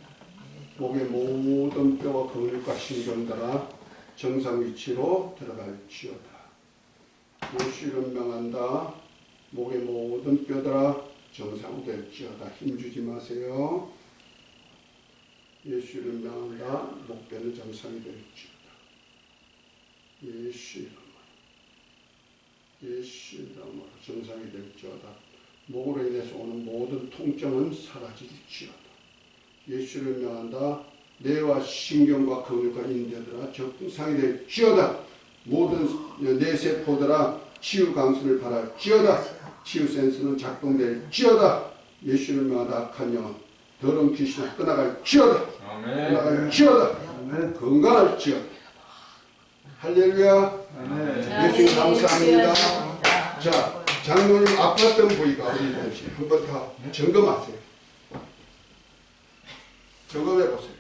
Speaker 1: 목의 모든 뼈와 근육과 신경들아 정상 위치로 들어갈지어다. 예수를 명한다. 목의 모든 뼈들아 정상 될지어다. 힘주지 마세요. 예수를 명한다. 목뼈는 정상이 될지어다. 예수 이름으로 정상이 될지어다. 목으로 인해서 오는 모든 통증은 사라질지어다. 예수를 명한다. 뇌와 신경과 근육과 인대들아 정상이 될지어다. 모든 뇌세포들아 치유 강수를 바랄지어다. 치유 센스는 작동될지어다. 예수를 명한다. 악한 영혼 더러운 귀신을 떠나갈지어다.
Speaker 6: 아멘.
Speaker 1: 떠나갈지어다. 건강할지어다. 할렐루야. 예수님 감사합니다. 자, 장로님 아팠던 부위가 어디든지 한번 다 점검하세요. 점검해 보세요.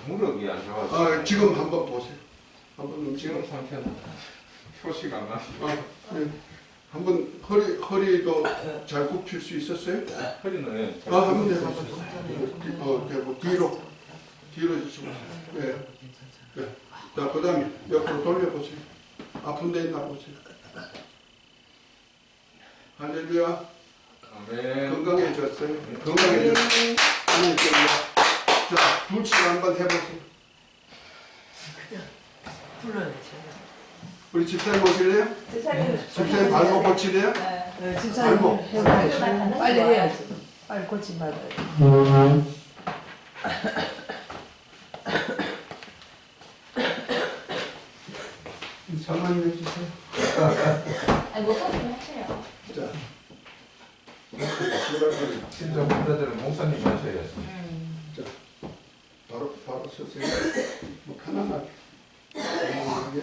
Speaker 6: 무릎이 안 좋아서.
Speaker 1: 아, 지금 한번 보세요. 한번
Speaker 6: 지금 상태는 표시가 안 나시고.
Speaker 1: 네. 한번 허리도 잘 굽힐 수 있었어요?
Speaker 6: 허리는 네.
Speaker 1: 한번 해보세요. 되고 뒤로 주시면 네. 네. 자, 그 다음에 옆으로 돌려보세요. 아픈 데 있나 보세요. 할렐루야.
Speaker 6: 아멘.
Speaker 1: 건강해졌어요. 건강해졌어요. 자, 둘치를 한번 해보세요. 우리 집사님 오실래요? 집사님 발목 고치래요?
Speaker 7: 집사님
Speaker 1: 발목.
Speaker 7: 해봐야지. 빨리 해야지. 빨리 고침받아요.
Speaker 1: 사모님 해주세요.
Speaker 4: 아니, 못 하시면 하세요.
Speaker 1: 자, 출발하세요.
Speaker 6: 신정 환자들은 목사님 하셔야지.
Speaker 1: 자, 바로 서세요. 뭐 편안하게. 편안하게.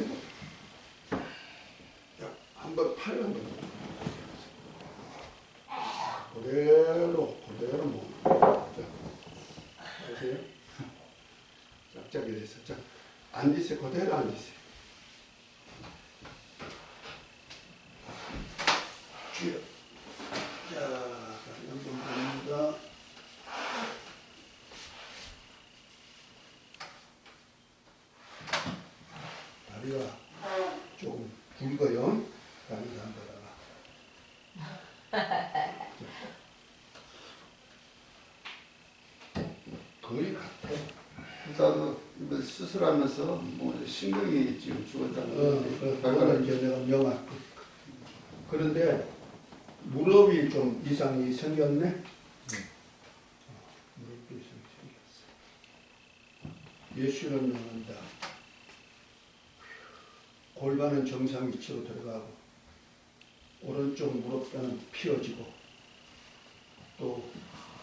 Speaker 1: 자, 한번 팔 한번. 그대로 뭐. 자, 아세요? 짝짝이 돼서. 자, 앉으세요. 그대로 앉으세요. 쥐어. 자, 한번 봅니다. 다리가 조금 굵어요. 다리가 안 들어가. 거의 같아.
Speaker 5: 나도 이거 수술하면서 뭐 신경이 지금 죽었다는
Speaker 1: 그거는 이제 내가 명한. 그런데 무릎이 좀 이상이 생겼네. 무릎이 이상이 생겼어. 예수를 명한다. 골반은 정상 위치로 들어가고 오른쪽 무릎뼈는 피어지고 또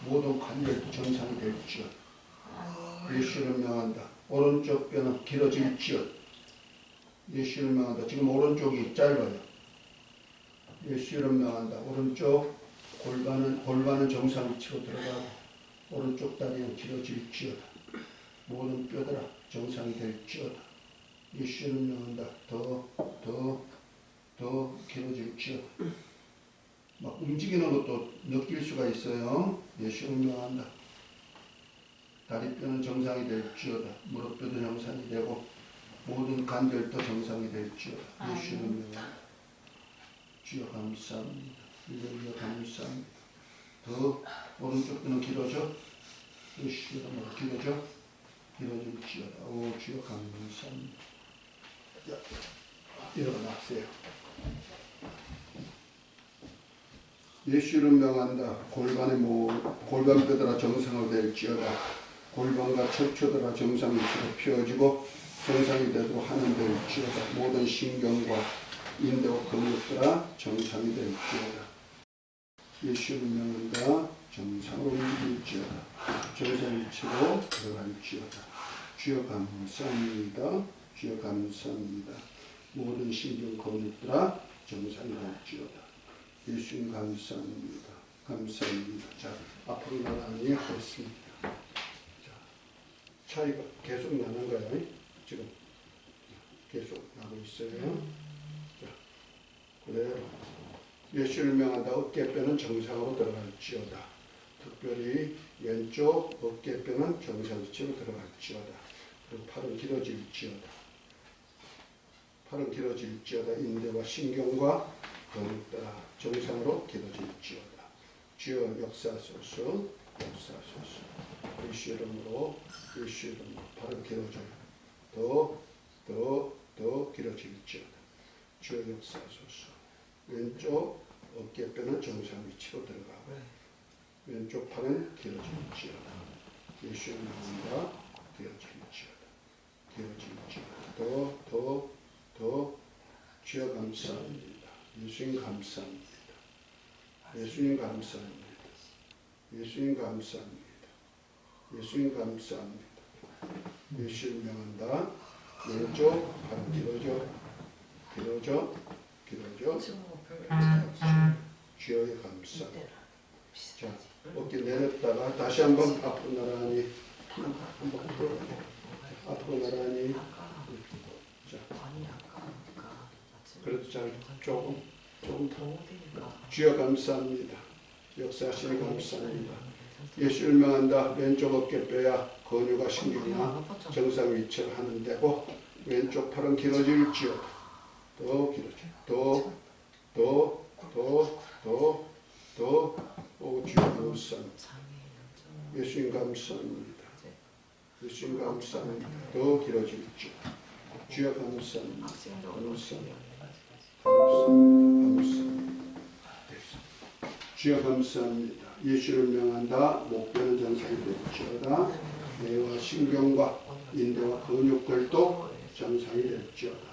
Speaker 1: 모든 관절도 정상이 될지어다. 예수를 명한다. 오른쪽 뼈는 길어질지어다. 예수를 명한다. 지금 오른쪽이 짧아요. 예수를 명한다. 오른쪽 골반은 정상 위치로 들어가고 오른쪽 다리는 길어질지어다. 모든 뼈들아 정상이 될지어다. 예수를 명한다. 더 길어질지어다. 막 움직이는 것도 느낄 수가 있어요. 예수를 명한다. 다리뼈는 정상이 될지어다. 무릎뼈도 정상이 되고 모든 관절도 정상이 될지어다. 예수를 명한다. 주여 감사합니다. 주여 감사합니다. 더 오른쪽 뼈는 길어져. 예수의 이름으로 길어질지어다. 오 주여 감사합니다. 자, 일어나세요. 예수를 명한다. 골반뼈들아 정상을 될지어다. 골반과 척추들아 정상 위치로 펴지고 정상이 되도록 하는 될지어다. 모든 신경과 인대와 근육들아 정상이 될지어다. 예수를 명한다. 정상으로 일지어다. 정상 위치로 들어갈지어다. 주여 감사합니다. 주여 감사합니다. 모든 신경 근육들아 정상이 될지어다. 예수님 감사합니다. 감사합니다. 자, 앞으로 나가니 하겠습니다. 자, 차이가 계속 나는 거예요. 지금 계속 나고 있어요. 자, 그래요. 예수를 명한다. 어깨뼈는 정상으로 들어갈지어다. 특별히 왼쪽 어깨뼈는 정상 위치로 들어갈지어다. 그리고 팔은 길어질지어다. 팔은 길어질지어다. 인대와 신경과 근육 따라 정상으로 길어질지어다. 주여 역사하소서. 역사하소서. 예수 이름으로 팔은 길어져요. 더 길어질지어다. 주여 역사하소서. 왼쪽 어깨뼈는 정상 위치로 들어가고 왼쪽 팔은 길어질지어다. 예수 이름으로 길어질지어다. 더 주여 감사합니다. 예수님 감사합니다. 예수님 감사합니다. 예수님 감사합니다. 예수님 감사합니다. 예수를 명한다. 왼쪽 팔 길어져. 주여의 감사합니다. 자, 어깨 내렸다가 다시 한번 앞으로 나란히 한번 풀어요. 앞으로 나란히. 자, 그래도 잘 조금 더. 주여 감사합니다. 역사하시니 감사합니다. 예수를 명한다. 왼쪽 어깨뼈야 근육과 신경이나 정상 위치를 하는 데고 왼쪽 팔은 길어질지어다. 더 길어져. 오 주여 감사합니다. 예수님 감사합니다. 예수님 감사합니다. 더 길어질지어다. 주여 감사합니다. 감사합니다. 주여 감사합니다. 예수를 명한다. 목뼈는 정상이 될지어다. 뇌와 신경과 인대와 근육들도 정상이 될지어다.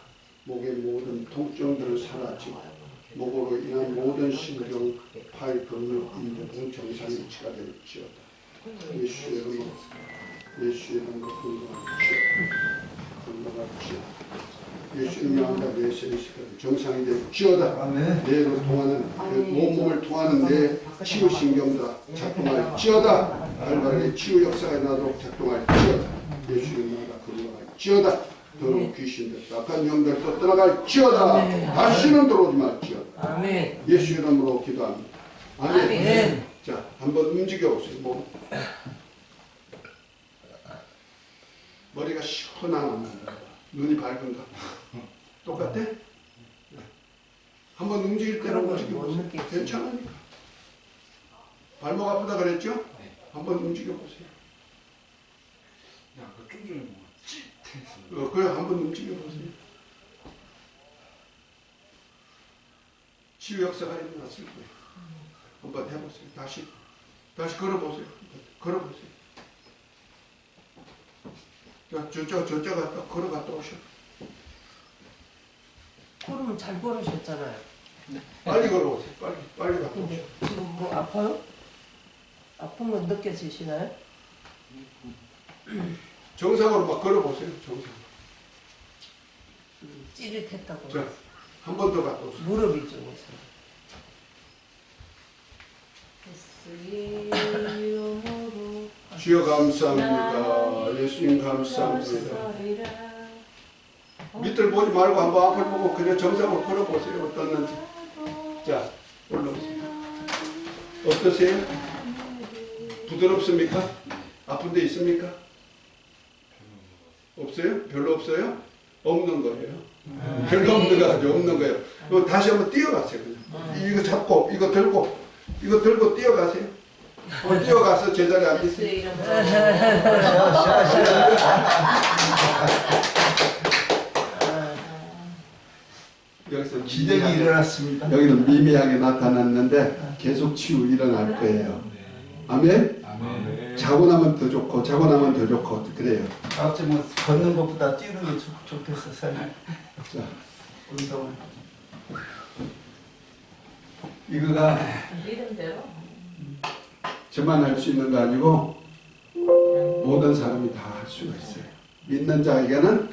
Speaker 1: 목의 모든 통증들은 사라지고 목으로 인한 모든 신경, 팔, 근육, 인대 등 정상 위치가 될지어다. 예수의 이름으로 건강할지어다. 예수를 명한다. 내 세시간 정상이 될지어다. 뇌로 통하는 몸을 통하는 내 치유 신경도 작동할지어다. 발발의 치유 역사가 나도록 작동할지어다. 예수를 명한다. 건강할지어다. 더러운 귀신들, 악한 영들도 떠나갈지어다. 다시는 들어오지 말지어다.
Speaker 7: 아멘.
Speaker 1: 예수 이름으로 기도합니다. 아멘. 자, 한번 움직여 보세요. 몸. 머리가 시원한 눈이 밝은가? 똑같아? 네. 한번 움직일 때는 움직여 보세요. 괜찮으니까. 발목 아프다 그랬죠? 한번 움직여 보세요. 그래 한번 움직여 보세요. 치유 역사가 일어났을 거예요. 한번 해보세요. 다시 걸어보세요. 걸어보세요. 자, 저쪽 갔다 걸어갔다 오셔.
Speaker 7: 걸으면 잘 걸으셨잖아요.
Speaker 1: 빨리 걸어오세요. 빨리 갔다 오셔.
Speaker 7: 근데 지금 뭐 아파요? 아픈 건 느껴지시나요?
Speaker 1: 정상으로 막 걸어보세요. 정상.
Speaker 7: 찌릿했다고.
Speaker 1: 자, 한 번 더 갔다 오세요.
Speaker 7: 무릎이 좀 있어요.
Speaker 1: 주여 감사합니다. 예수님 감사합니다. 밑을 보지 말고 한번 앞을 보고 그냥 정상으로 걸어보세요. 어떻는지. 자, 올라오세요. 어떠세요? 부드럽습니까? 아픈 데 있습니까? 없어요? 별로 없어요? 없는 거예요. 별로 없는 거 아니죠. 없는 거예요. 그럼 다시 한번 뛰어가세요. 그냥. 이거 잡고 이거 들고 뛰어가세요. 뛰어가서 제자리에 앉으세요. 여기서
Speaker 5: 기적이 일어났습니다.
Speaker 1: 여기는 미미하게 나타났는데 계속 치유 일어날 거예요. 아멘? 자고 나면 더 좋고 자고 나면 더 좋고 그래요.
Speaker 5: 아버지 뭐 걷는 것보다 뛰는 게 좋겠어 삶이.
Speaker 1: 자,
Speaker 5: 운동을. 이거가
Speaker 4: 이름대로.
Speaker 1: 저만 할 수 있는 거 아니고 모든 사람이 다 할 수가 있어요. 믿는 자에게는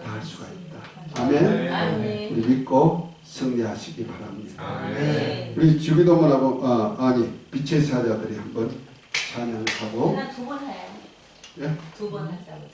Speaker 1: 다 할 수가 있다. 아멘.
Speaker 4: 아멘.
Speaker 1: 우리 믿고 승리하시기 바랍니다.
Speaker 4: 아멘.
Speaker 1: 우리 주기도문하고 빛의 사자들이 한번 찬양하고
Speaker 4: 그냥 2번 해요.
Speaker 1: 예?
Speaker 4: 2번 하자고.